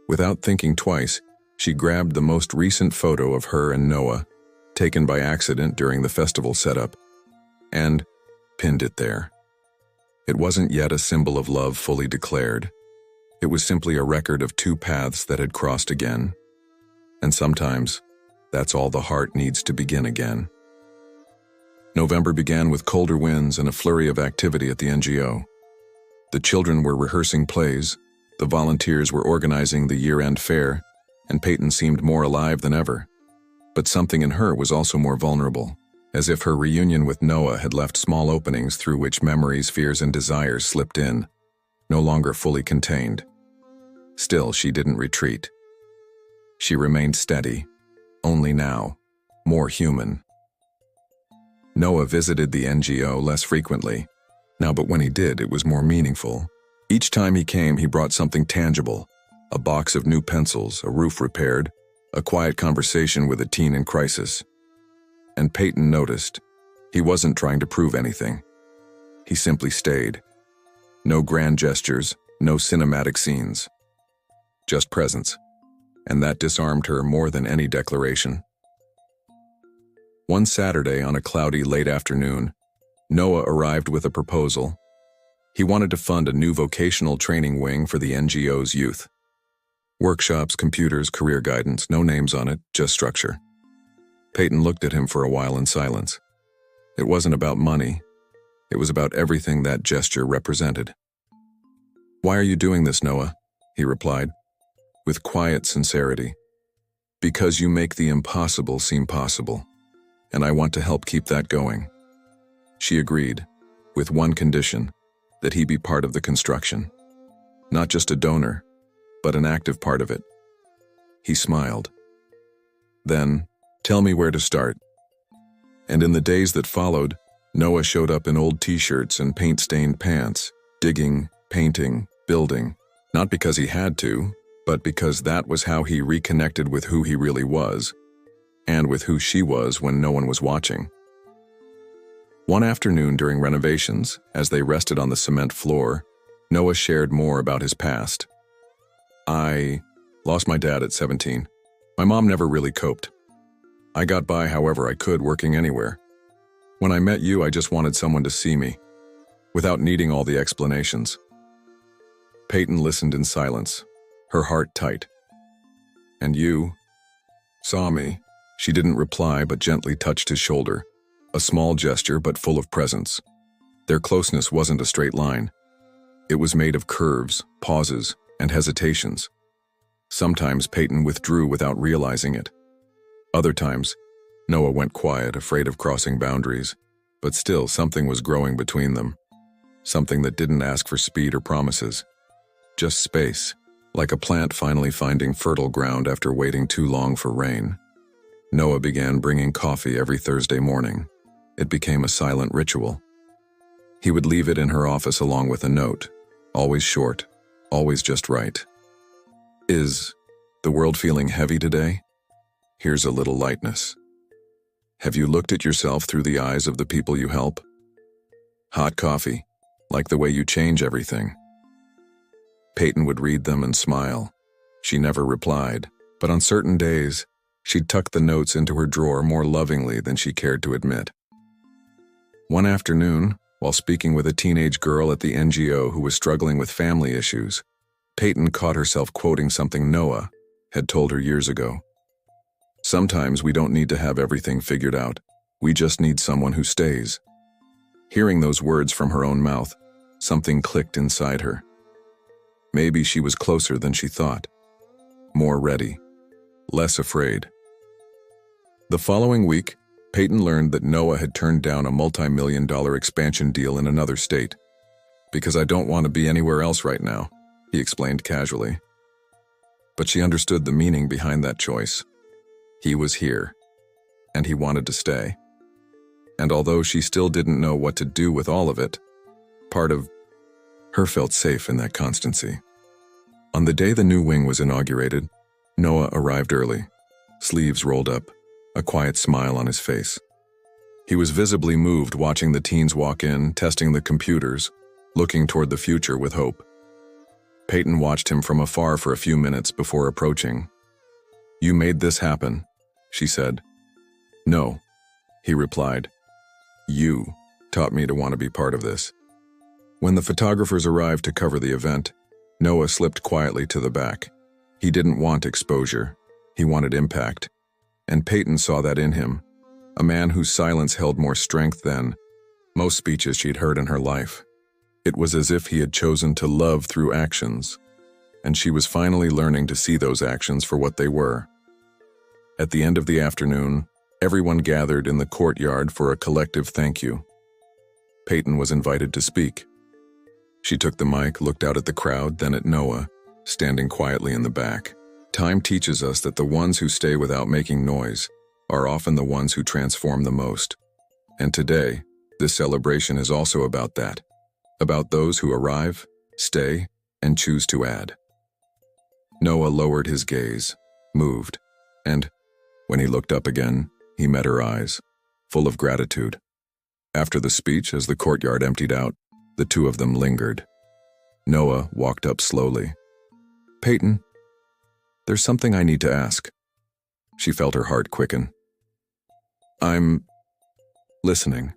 Without thinking twice, she grabbed the most recent photo of her and Noah, taken by accident during the festival setup, and pinned it there. It wasn't yet a symbol of love fully declared. It was simply a record of two paths that had crossed again. And sometimes, that's all the heart needs to begin again. November began with colder winds and a flurry of activity at the NGO. The children were rehearsing plays, the volunteers were organizing the year-end fair, and Peyton seemed more alive than ever. But something in her was also more vulnerable, as if her reunion with Noah had left small openings through which memories, fears, and desires slipped in, no longer fully contained. Still, she didn't retreat. She remained steady, only now, more human. Noah visited the NGO less frequently, now, but when he did, it was more meaningful. Each time he came, he brought something tangible, a box of new pencils, a roof repaired, a quiet conversation with a teen in crisis. And Peyton noticed, he wasn't trying to prove anything. He simply stayed. No grand gestures, no cinematic scenes. Just presence. And that disarmed her more than any declaration. One Saturday on a cloudy late afternoon, Noah arrived with a proposal. He wanted to fund a new vocational training wing for the NGO's youth. Workshops, computers, career guidance, no names on it, just structure. Peyton looked at him for a while in silence. It wasn't about money. It was about everything that gesture represented. "Why are you doing this, Noah?" he replied, with quiet sincerity. "Because you make the impossible seem possible, and I want to help keep that going." She agreed, with one condition, that he be part of the construction. Not just a donor, but an active part of it. He smiled. Then, "Tell me where to start." And in the days that followed, Noah showed up in old t-shirts and paint-stained pants, digging, painting, building, not because he had to, but because that was how he reconnected with who he really was, and with who she was when no one was watching. One afternoon during renovations, as they rested on the cement floor, Noah shared more about his past. "I lost my dad at 17. My mom never really coped. I got by however I could, working anywhere. When I met you, I just wanted someone to see me, without needing all the explanations." Peyton listened in silence, her heart tight. "And you saw me?" She didn't reply but gently touched his shoulder, a small gesture but full of presence. Their closeness wasn't a straight line. It was made of curves, pauses, and hesitations. Sometimes Peyton withdrew without realizing it. Other times, Noah went quiet, afraid of crossing boundaries, but still something was growing between them. Something that didn't ask for speed or promises. Just space, like a plant finally finding fertile ground after waiting too long for rain. Noah began bringing coffee every Thursday morning. It became a silent ritual. He would leave it in her office along with a note, always short, always just right. "Is the world feeling heavy today? Here's a little lightness. Have you looked at yourself through the eyes of the people you help? Hot coffee, like the way you change everything." Peyton would read them and smile. She never replied, but on certain days, she'd tuck the notes into her drawer more lovingly than she cared to admit. One afternoon, while speaking with a teenage girl at the NGO who was struggling with family issues, Peyton caught herself quoting something Noah had told her years ago. "Sometimes we don't need to have everything figured out. We just need someone who stays." Hearing those words from her own mouth, something clicked inside her. Maybe she was closer than she thought. More ready. Less afraid. The following week, Peyton learned that Noah had turned down a multi-million-dollar expansion deal in another state. "Because I don't want to be anywhere else right now," he explained casually. But she understood the meaning behind that choice. He was here, and he wanted to stay. And although she still didn't know what to do with all of it, part of her felt safe in that constancy. On the day the new wing was inaugurated, Noah arrived early, sleeves rolled up, a quiet smile on his face. He was visibly moved watching the teens walk in, testing the computers, looking toward the future with hope. Peyton watched him from afar for a few minutes before approaching. "You made this happen," she said. "No," he replied. "You taught me to want to be part of this." When the photographers arrived to cover the event, Noah slipped quietly to the back. He didn't want exposure. He wanted impact. And Peyton saw that in him, a man whose silence held more strength than most speeches she'd heard in her life. It was as if he had chosen to love through actions, and she was finally learning to see those actions for what they were. At the end of the afternoon, everyone gathered in the courtyard for a collective thank you. Peyton was invited to speak. She took the mic, looked out at the crowd, then at Noah, standing quietly in the back. Time teaches us that the ones who stay without making noise are often the ones who transform the most. And today, this celebration is also about that. About those who arrive, stay, and choose to add. Noah lowered his gaze, moved, and, when he looked up again, he met her eyes, full of gratitude. After the speech, as the courtyard emptied out, the two of them lingered. Noah walked up slowly. "Peyton, there's something I need to ask." She felt her heart quicken. "I'm listening."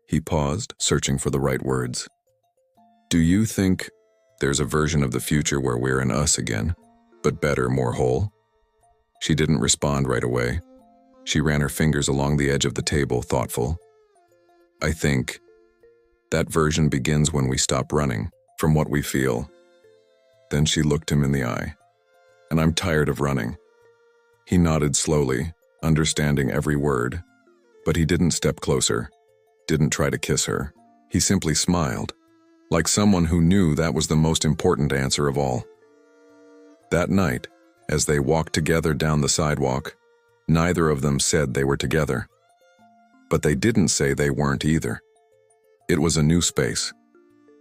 He paused, searching for the right words. "Do you think there's a version of the future where we're in us again, but better, more whole?" She didn't respond right away. She ran her fingers along the edge of the table, thoughtful. "I think that version begins when we stop running from what we feel." Then she looked him in the eye. "And I'm tired of running." He nodded slowly, understanding every word, but he didn't step closer, didn't try to kiss her. He simply smiled, like someone who knew that was the most important answer of all. That night, as they walked together down the sidewalk, neither of them said they were together. But they didn't say they weren't either. It was a new space,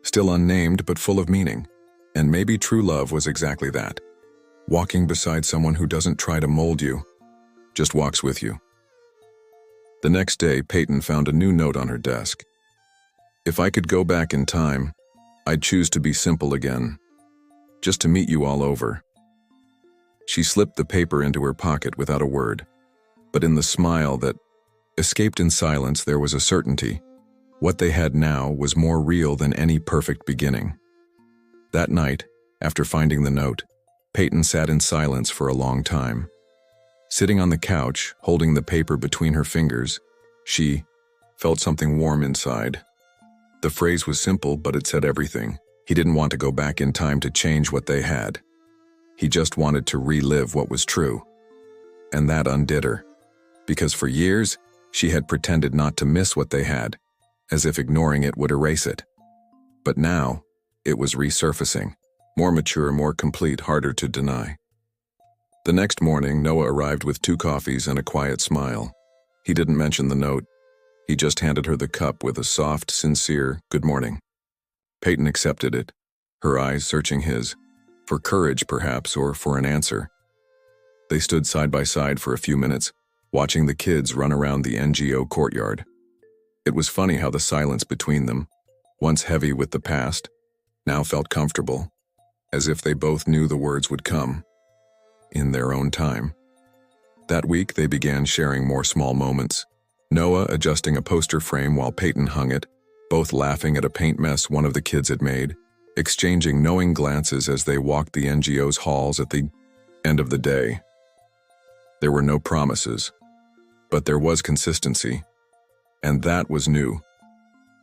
still unnamed but full of meaning, and maybe true love was exactly that. Walking beside someone who doesn't try to mold you, just walks with you. The next day, Peyton found a new note on her desk. "If I could go back in time, I'd choose to be simple again, just to meet you all over." She slipped the paper into her pocket without a word, but in the smile that escaped in silence there was a certainty. What they had now was more real than any perfect beginning. That night, after finding the note, Peyton sat in silence for a long time. Sitting on the couch, holding the paper between her fingers, she felt something warm inside. The phrase was simple, but it said everything. He didn't want to go back in time to change what they had. He just wanted to relive what was true. And that undid her, because for years, she had pretended not to miss what they had, as if ignoring it would erase it. But now, it was resurfacing, more mature, more complete, harder to deny. The next morning, Noah arrived with 2 coffees and a quiet smile. He didn't mention the note. He just handed her the cup with a soft, sincere, "Good morning." Peyton accepted it, her eyes searching his, for courage perhaps, or for an answer. They stood side by side for a few minutes, watching the kids run around the NGO courtyard. It was funny how the silence between them, once heavy with the past, now felt comfortable, as if they both knew the words would come, in their own time. That week, they began sharing more small moments. Noah adjusting a poster frame while Peyton hung it, both laughing at a paint mess one of the kids had made, exchanging knowing glances as they walked the NGO's halls at the end of the day. There were no promises, but there was consistency, and that was new.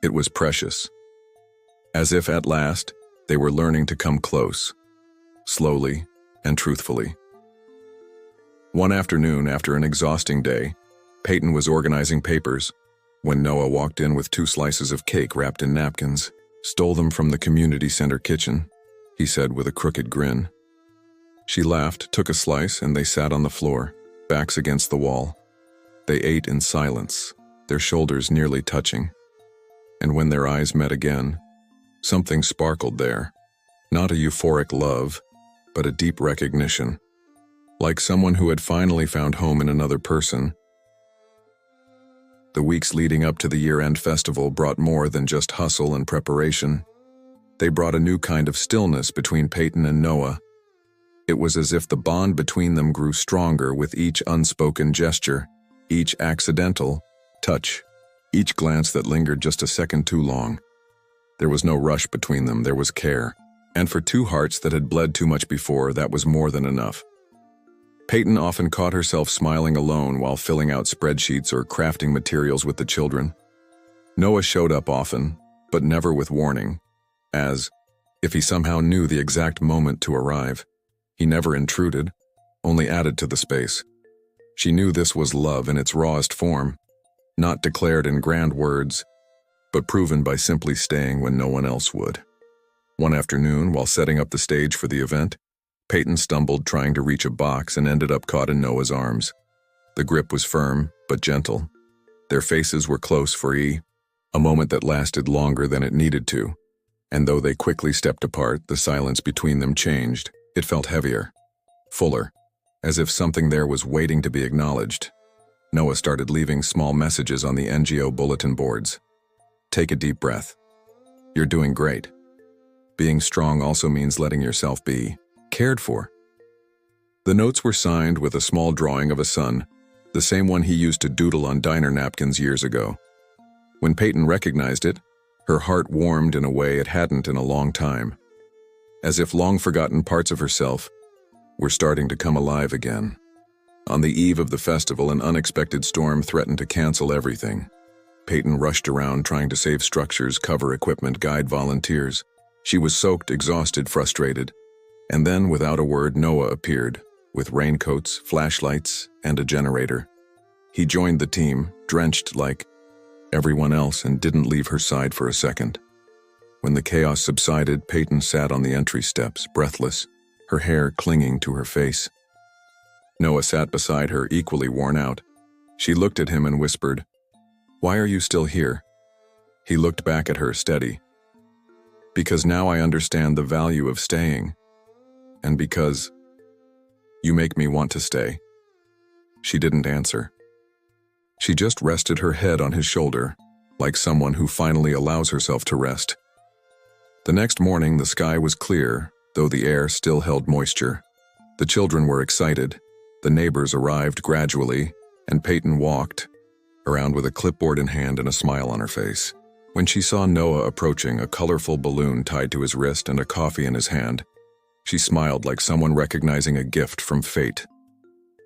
It was precious. As if at last, they were learning to come close, slowly and truthfully. One afternoon, after an exhausting day, Peyton was organizing papers when Noah walked in with 2 slices of cake wrapped in napkins. "Stole them from the community center kitchen," he said with a crooked grin. She laughed, took a slice, and they sat on the floor, backs against the wall. They ate in silence, their shoulders nearly touching. And when their eyes met again, something sparkled there. Not a euphoric love, but a deep recognition. Like someone who had finally found home in another person. The weeks leading up to the year-end festival brought more than just hustle and preparation. They brought a new kind of stillness between Peyton and Noah. It was as if the bond between them grew stronger with each unspoken gesture, each accidental touch, each glance that lingered just a second too long. There was no rush between them, there was care. And for 2 hearts that had bled too much before, that was more than enough. Peyton often caught herself smiling alone while filling out spreadsheets or crafting materials with the children. Noah showed up often, but never with warning, as if he somehow knew the exact moment to arrive. He never intruded, only added to the space. She knew this was love in its rawest form, not declared in grand words, but proven by simply staying when no one else would. One afternoon, while setting up the stage for the event, Peyton stumbled trying to reach a box and ended up caught in Noah's arms. The grip was firm, but gentle. Their faces were close for a moment that lasted longer than it needed to, and though they quickly stepped apart, the silence between them changed. It felt heavier, fuller, as if something there was waiting to be acknowledged. Noah started leaving small messages on the NGO bulletin boards. Take a deep breath. You're doing great. Being strong also means letting yourself be cared for. The notes were signed with a small drawing of a sun, the same one he used to doodle on diner napkins years ago. When Peyton recognized it, her heart warmed in a way it hadn't in a long time, as if long-forgotten parts of herself were starting to come alive again. On the eve of the festival, an unexpected storm threatened to cancel everything. Peyton rushed around trying to save structures, cover equipment, guide volunteers. She was soaked, exhausted, frustrated. And then, without a word, Noah appeared, with raincoats, flashlights, and a generator. He joined the team, drenched like everyone else, and didn't leave her side for a second. When the chaos subsided, Peyton sat on the entry steps, breathless, her hair clinging to her face. Noah sat beside her, equally worn out. She looked at him and whispered, "Why are you still here?" He looked back at her, steady. "Because now I understand the value of staying. And because you make me want to stay." She didn't answer. She just rested her head on his shoulder, like someone who finally allows herself to rest. The next morning, the sky was clear, though the air still held moisture. The children were excited. The neighbors arrived gradually, and Peyton walked around with a clipboard in hand and a smile on her face. When she saw Noah approaching, a colorful balloon tied to his wrist and a coffee in his hand, she smiled like someone recognizing a gift from fate.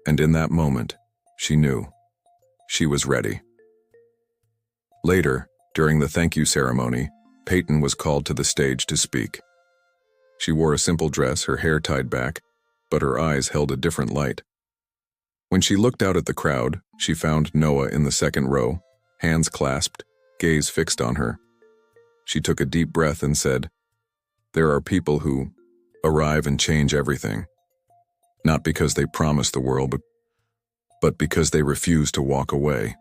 And in that moment, she knew. She was ready. Later, during the thank you ceremony, Peyton was called to the stage to speak. She wore a simple dress, her hair tied back, but her eyes held a different light. When she looked out at the crowd, she found Noah in the second row, hands clasped, gaze fixed on her. She took a deep breath and said, "There are people who arrive and change everything. Not because they promise the world, but because they refuse to walk away."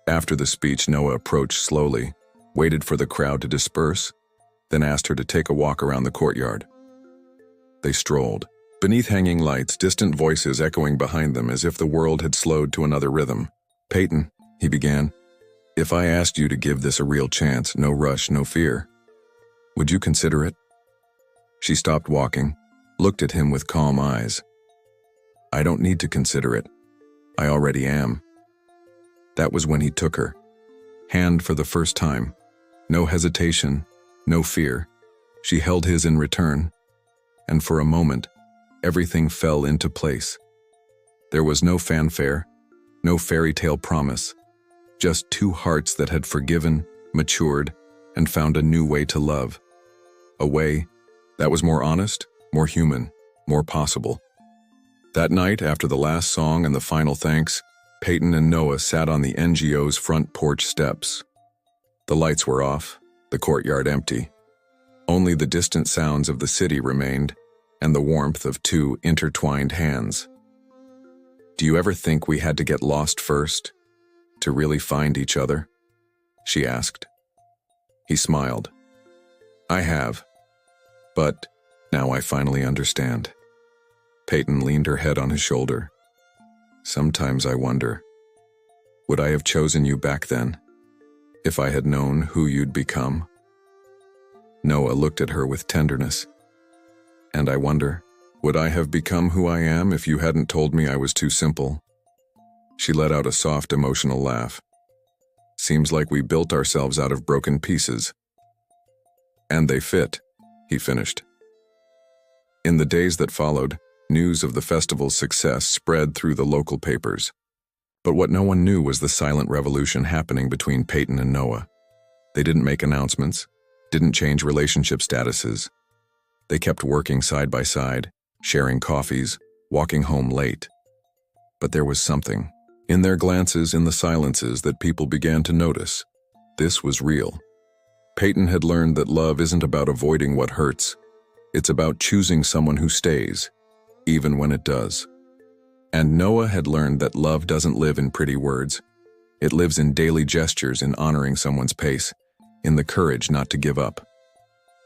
After the speech, Noah approached slowly, waited for the crowd to disperse, then asked her to take a walk around the courtyard. They strolled. Beneath hanging lights, distant voices echoing behind them as if the world had slowed to another rhythm. "Peyton," he began, "if I asked you to give this a real chance, no rush, no fear, would you consider it?" She stopped walking, looked at him with calm eyes. "I don't need to consider it. I already am." That was when he took her hand for the first time. No hesitation, no fear. She held his in return, and for a moment, everything fell into place. There was no fanfare, no fairy tale promise, just two hearts that had forgiven, matured, and found a new way to love. A way that was more honest, more human, more possible. That night, after the last song and the final thanks, Peyton and Noah sat on the NGO's front porch steps. The lights were off, the courtyard empty. Only the distant sounds of the city remained, and the warmth of two intertwined hands. "Do you ever think we had to get lost first, to really find each other?" she asked. He smiled. "I have. But now I finally understand." Peyton leaned her head on his shoulder. "Sometimes I wonder, would I have chosen you back then, if I had known who you'd become?" Noah looked at her with tenderness. "And I wonder, would I have become who I am if you hadn't told me I was too simple?" She let out a soft, emotional laugh. "Seems like we built ourselves out of broken pieces." "And they fit," he finished. In the days that followed, news of the festival's success spread through the local papers. But what no one knew was the silent revolution happening between Peyton and Noah. They didn't make announcements. didn't change relationship statuses. They kept working side by side, sharing coffees, walking home late. But there was something, in their glances, in the silences, that people began to notice. This was real. Peyton had learned that love isn't about avoiding what hurts. It's about choosing someone who stays, even when it does. And Noah had learned that love doesn't live in pretty words. It lives in daily gestures, in honoring someone's pace, in the courage not to give up.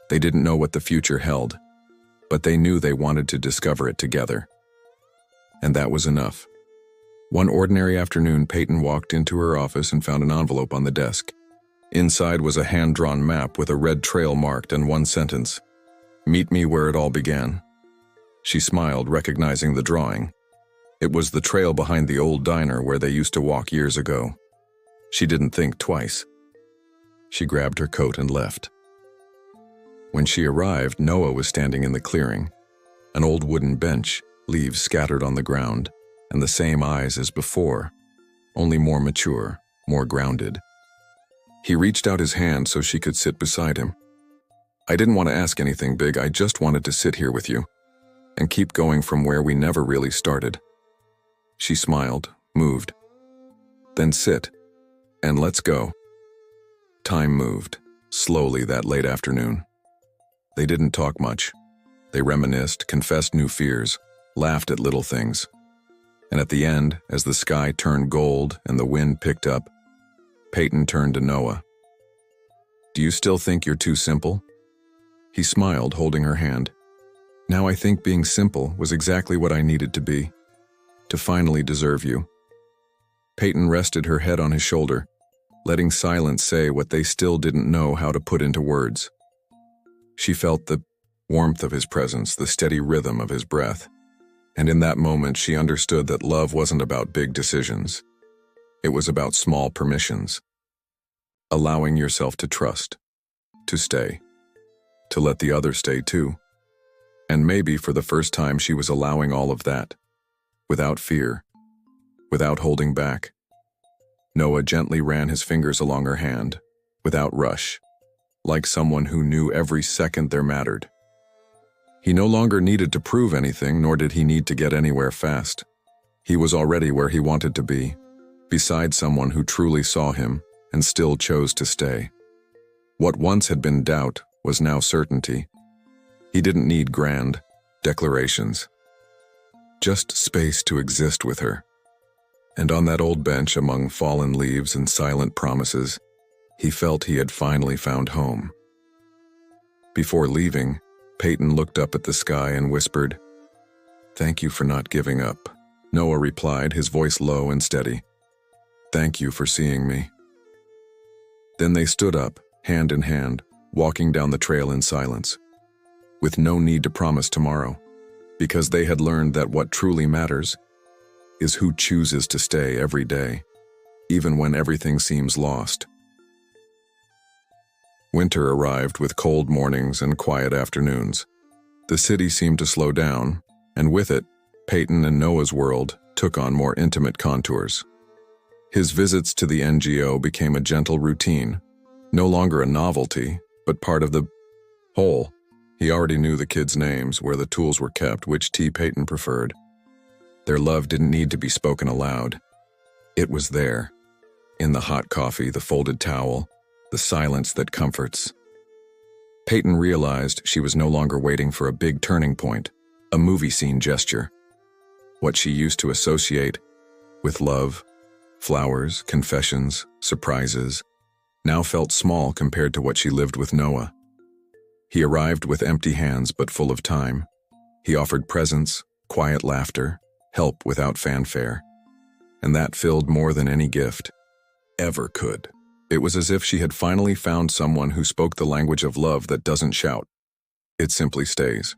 They didn't know what the future held, but they knew they wanted to discover it together. And that was enough. One ordinary afternoon, Peyton walked into her office and found an envelope on the desk. Inside was a hand-drawn map with a red trail marked and one sentence: "Meet me where it all began." She smiled, recognizing the drawing. It was the trail behind the old diner where they used to walk years ago. She didn't think twice. She grabbed her coat and left. When she arrived, Noah was standing in the clearing. An old wooden bench, leaves scattered on the ground, and the same eyes as before, only more mature, more grounded. He reached out his hand so she could sit beside him. "I didn't want to ask anything big, I just wanted to sit here with you, and keep going from where we never really started." She smiled, moved. "Then sit, and let's go." Time moved, slowly that late afternoon. They didn't talk much. They reminisced, confessed new fears, laughed at little things. And at the end, as the sky turned gold and the wind picked up, Peyton turned to Noah. "Do you still think you're too simple?" He smiled, holding her hand. "Now I think being simple was exactly what I needed to be, to finally deserve you." Peyton rested her head on his shoulder, letting silence say what they still didn't know how to put into words. She felt the warmth of his presence, the steady rhythm of his breath. And in that moment, she understood that love wasn't about big decisions. It was about small permissions. Allowing yourself to trust, to stay, to let the other stay too. And maybe for the first time, she was allowing all of that, without fear, without holding back. Noah gently ran his fingers along her hand, without rush, like someone who knew every second there mattered. He no longer needed to prove anything, nor did he need to get anywhere fast. He was already where he wanted to be, beside someone who truly saw him and still chose to stay. What once had been doubt was now certainty. He didn't need grand declarations, just space to exist with her. And on that old bench among fallen leaves and silent promises, he felt he had finally found home. Before leaving, Peyton looked up at the sky and whispered, "Thank you for not giving up." Noah replied, his voice low and steady, "Thank you for seeing me." Then they stood up, hand in hand, walking down the trail in silence, with no need to promise tomorrow, because they had learned that what truly matters is who chooses to stay every day, even when everything seems lost. Winter arrived with cold mornings and quiet afternoons. The city seemed to slow down, and with it, Peyton and Noah's world took on more intimate contours. His visits to the NGO became a gentle routine, no longer a novelty, but part of the whole. He already knew the kids' names, where the tools were kept, which tea Peyton preferred. Their love didn't need to be spoken aloud. It was there, in the hot coffee, the folded towel, the silence that comforts. Peyton realized she was no longer waiting for a big turning point, a movie scene gesture. What she used to associate with love, flowers, confessions, surprises, now felt small compared to what she lived with Noah. He arrived with empty hands but full of time. He offered presents, quiet laughter, help without fanfare. And that filled more than any gift ever could. It was as if she had finally found someone who spoke the language of love that doesn't shout. It simply stays.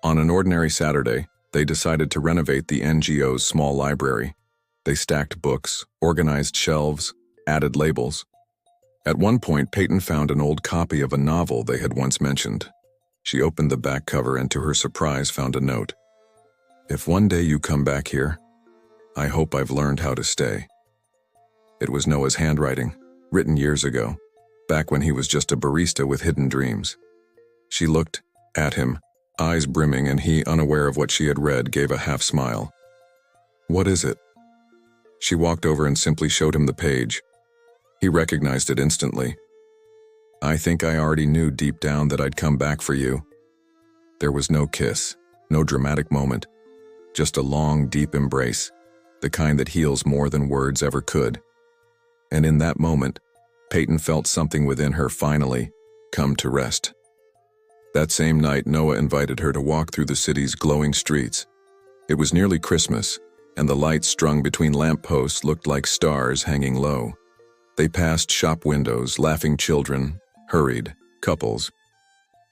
On an ordinary Saturday, they decided to renovate the NGO's small library. They stacked books, organized shelves, added labels. At one point, Peyton found an old copy of a novel they had once mentioned. She opened the back cover and to her surprise found a note. "If one day you come back here, I hope I've learned how to stay." It was Noah's handwriting, written years ago, back when he was just a barista with hidden dreams. She looked at him, eyes brimming, and he, unaware of what she had read, gave a half smile. "What is it?" She walked over and simply showed him the page. He recognized it instantly. "I think I already knew deep down that I'd come back for you." There was no kiss, no dramatic moment, just a long, deep embrace, the kind that heals more than words ever could. And in that moment, Peyton felt something within her finally come to rest. That same night, Noah invited her to walk through the city's glowing streets. It was nearly Christmas, and the lights strung between lampposts looked like stars hanging low. They passed shop windows, laughing children, hurried couples.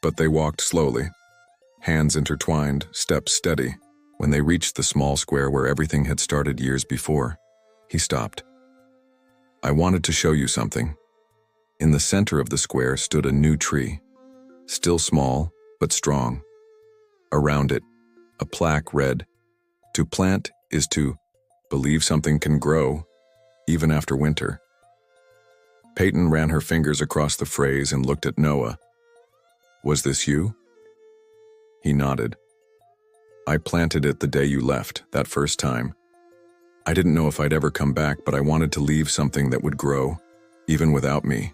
But they walked slowly, hands intertwined, steps steady. When they reached the small square where everything had started years before, he stopped. "I wanted to show you something." In the center of the square stood a new tree, still small but strong. Around it, a plaque read, "To plant is to believe something can grow, even after winter." Peyton ran her fingers across the phrase and looked at Noah. "Was this you?" He nodded. "I planted it the day you left, that first time. I didn't know if I'd ever come back, but I wanted to leave something that would grow, even without me."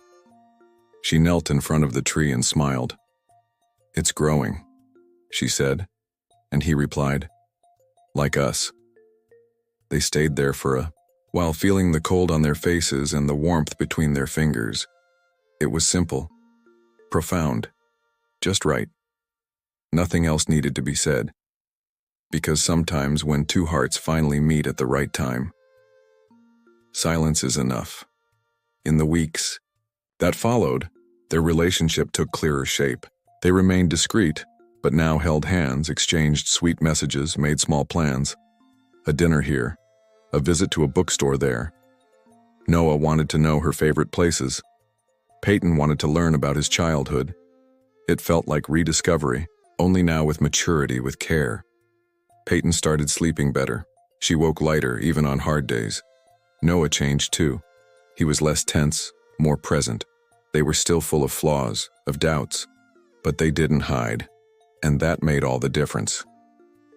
She knelt in front of the tree and smiled. "It's growing," she said, and he replied, "Like us." They stayed there for a while, feeling the cold on their faces and the warmth between their fingers. It was simple, profound, just right. Nothing else needed to be said. Because sometimes when two hearts finally meet at the right time, silence is enough. In the weeks that followed, their relationship took clearer shape. They remained discreet, but now held hands, exchanged sweet messages, made small plans. A dinner here, a visit to a bookstore there. Noah wanted to know her favorite places. Peyton wanted to learn about his childhood. It felt like rediscovery, only now with maturity, with care. Peyton started sleeping better. She woke lighter, even on hard days. Noah changed too. He was less tense, more present. They were still full of flaws, of doubts, but they didn't hide. And that made all the difference.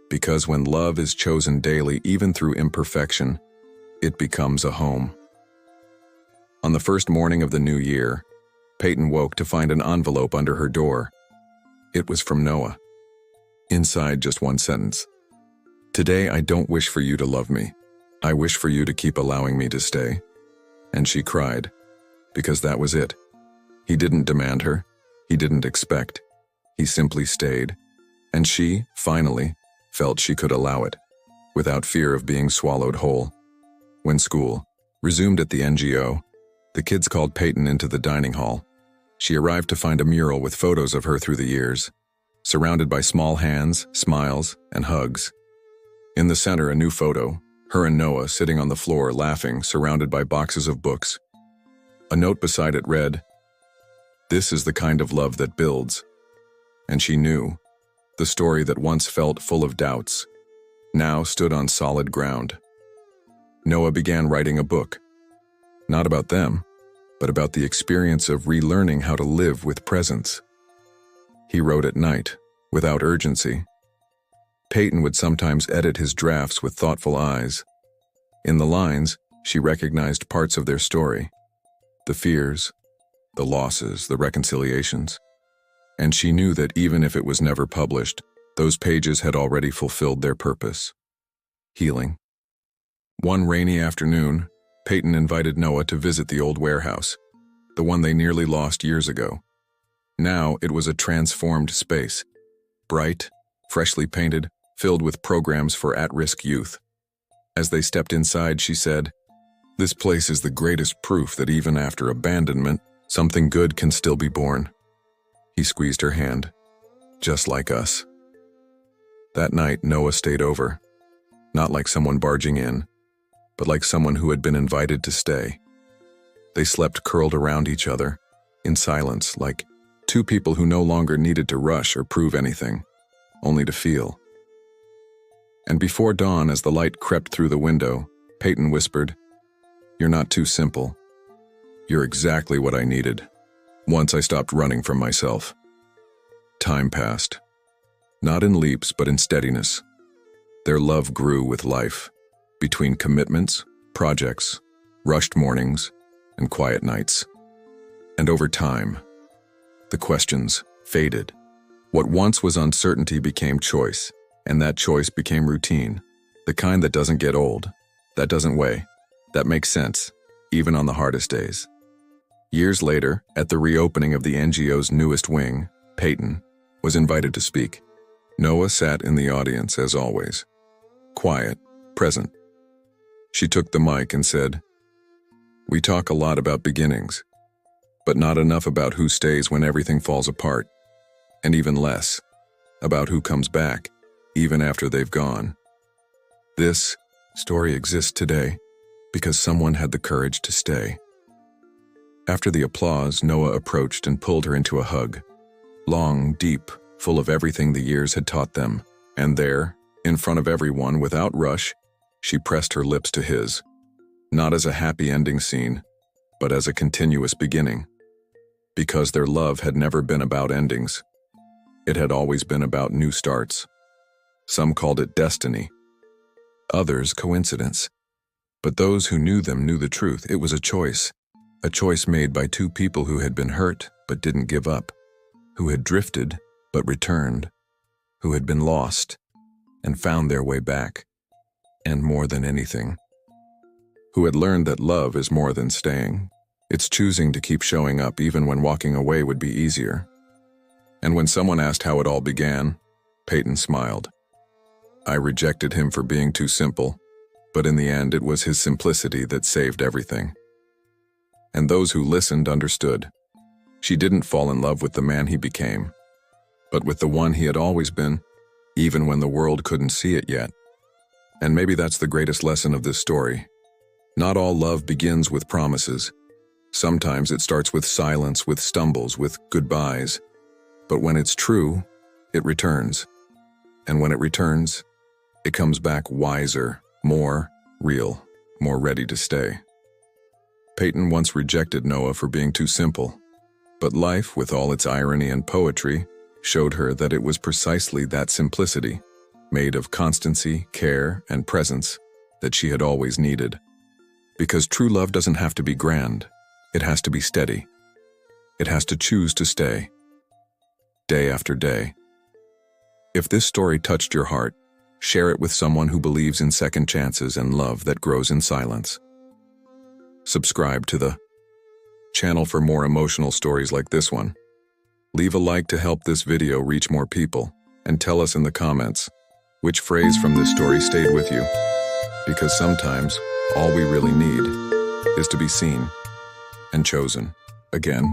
Because when love is chosen daily, even through imperfection, it becomes a home. On the first morning of the new year, Peyton woke to find an envelope under her door. It was from Noah. Inside, just one sentence. "Today, I don't wish for you to love me. I wish for you to keep allowing me to stay." And she cried, because that was it. He didn't demand her. He didn't expect. He simply stayed. And she, finally, felt she could allow it, without fear of being swallowed whole. When school resumed at the NGO, the kids called Peyton into the dining hall. She arrived to find a mural with photos of her through the years, surrounded by small hands, smiles, and hugs. In the center, a new photo, her and Noah sitting on the floor laughing, surrounded by boxes of books. A note beside it read, "This is the kind of love that builds." And she knew, the story that once felt full of doubts, now stood on solid ground. Noah began writing a book, not about them, but about the experience of relearning how to live with presence. He wrote at night, without urgency. Peyton would sometimes edit his drafts with thoughtful eyes. In the lines, she recognized parts of their story, the fears, the losses, the reconciliations. And she knew that even if it was never published, those pages had already fulfilled their purpose. Healing. One rainy afternoon, Peyton invited Noah to visit the old warehouse, the one they nearly lost years ago. Now it was a transformed space, bright, freshly painted, filled with programs for at-risk youth. As they stepped inside, she said, "This place is the greatest proof that even after abandonment, something good can still be born." He squeezed her hand, "Just like us." That night, Noah stayed over, not like someone barging in, but like someone who had been invited to stay. They slept curled around each other, in silence, like two people who no longer needed to rush or prove anything, only to feel. And before dawn, as the light crept through the window, Peyton whispered, "You're not too simple. You're exactly what I needed." Once I stopped running from myself. Time passed. Not in leaps, but in steadiness. Their love grew with life, between commitments, projects, rushed mornings, and quiet nights. And over time, the questions faded. What once was uncertainty became choice, and that choice became routine. The kind that doesn't get old, that doesn't weigh, that makes sense, even on the hardest days. Years later, at the reopening of the NGO's newest wing, Peyton was invited to speak. Noah sat in the audience as always, quiet, present. She took the mic and said, "We talk a lot about beginnings, but not enough about who stays when everything falls apart, and even less about who comes back, even after they've gone. This story exists today because someone had the courage to stay." After the applause, Noah approached and pulled her into a hug, long, deep, full of everything the years had taught them, and there, in front of everyone, without rush, she pressed her lips to his, not as a happy ending scene, but as a continuous beginning. Because their love had never been about endings. It had always been about new starts. Some called it destiny, others coincidence. But those who knew them knew the truth. It was a choice made by two people who had been hurt but didn't give up, who had drifted but returned, who had been lost and found their way back, and more than anything, who had learned that love is more than staying. It's choosing to keep showing up even when walking away would be easier. And when someone asked how it all began, Peyton smiled. I rejected him for being too simple, but in the end it was his simplicity that saved everything. And those who listened understood. She didn't fall in love with the man he became, but with the one he had always been, even when the world couldn't see it yet. And maybe that's the greatest lesson of this story. Not all love begins with promises. Sometimes it starts with silence, with stumbles, with goodbyes. But when it's true, it returns. And when it returns, it comes back wiser, more real, more ready to stay. Peyton once rejected Noah for being too simple. But life, with all its irony and poetry, showed her that it was precisely that simplicity, made of constancy, care, and presence, that she had always needed. Because true love doesn't have to be grand. It has to be steady. It has to choose to stay, day after day. If this story touched your heart, share it with someone who believes in second chances and love that grows in silence. Subscribe to the channel for more emotional stories like this one. Leave a like to help this video reach more people, and tell us in the comments which phrase from this story stayed with you. Because sometimes all we really need is to be seen and chosen again.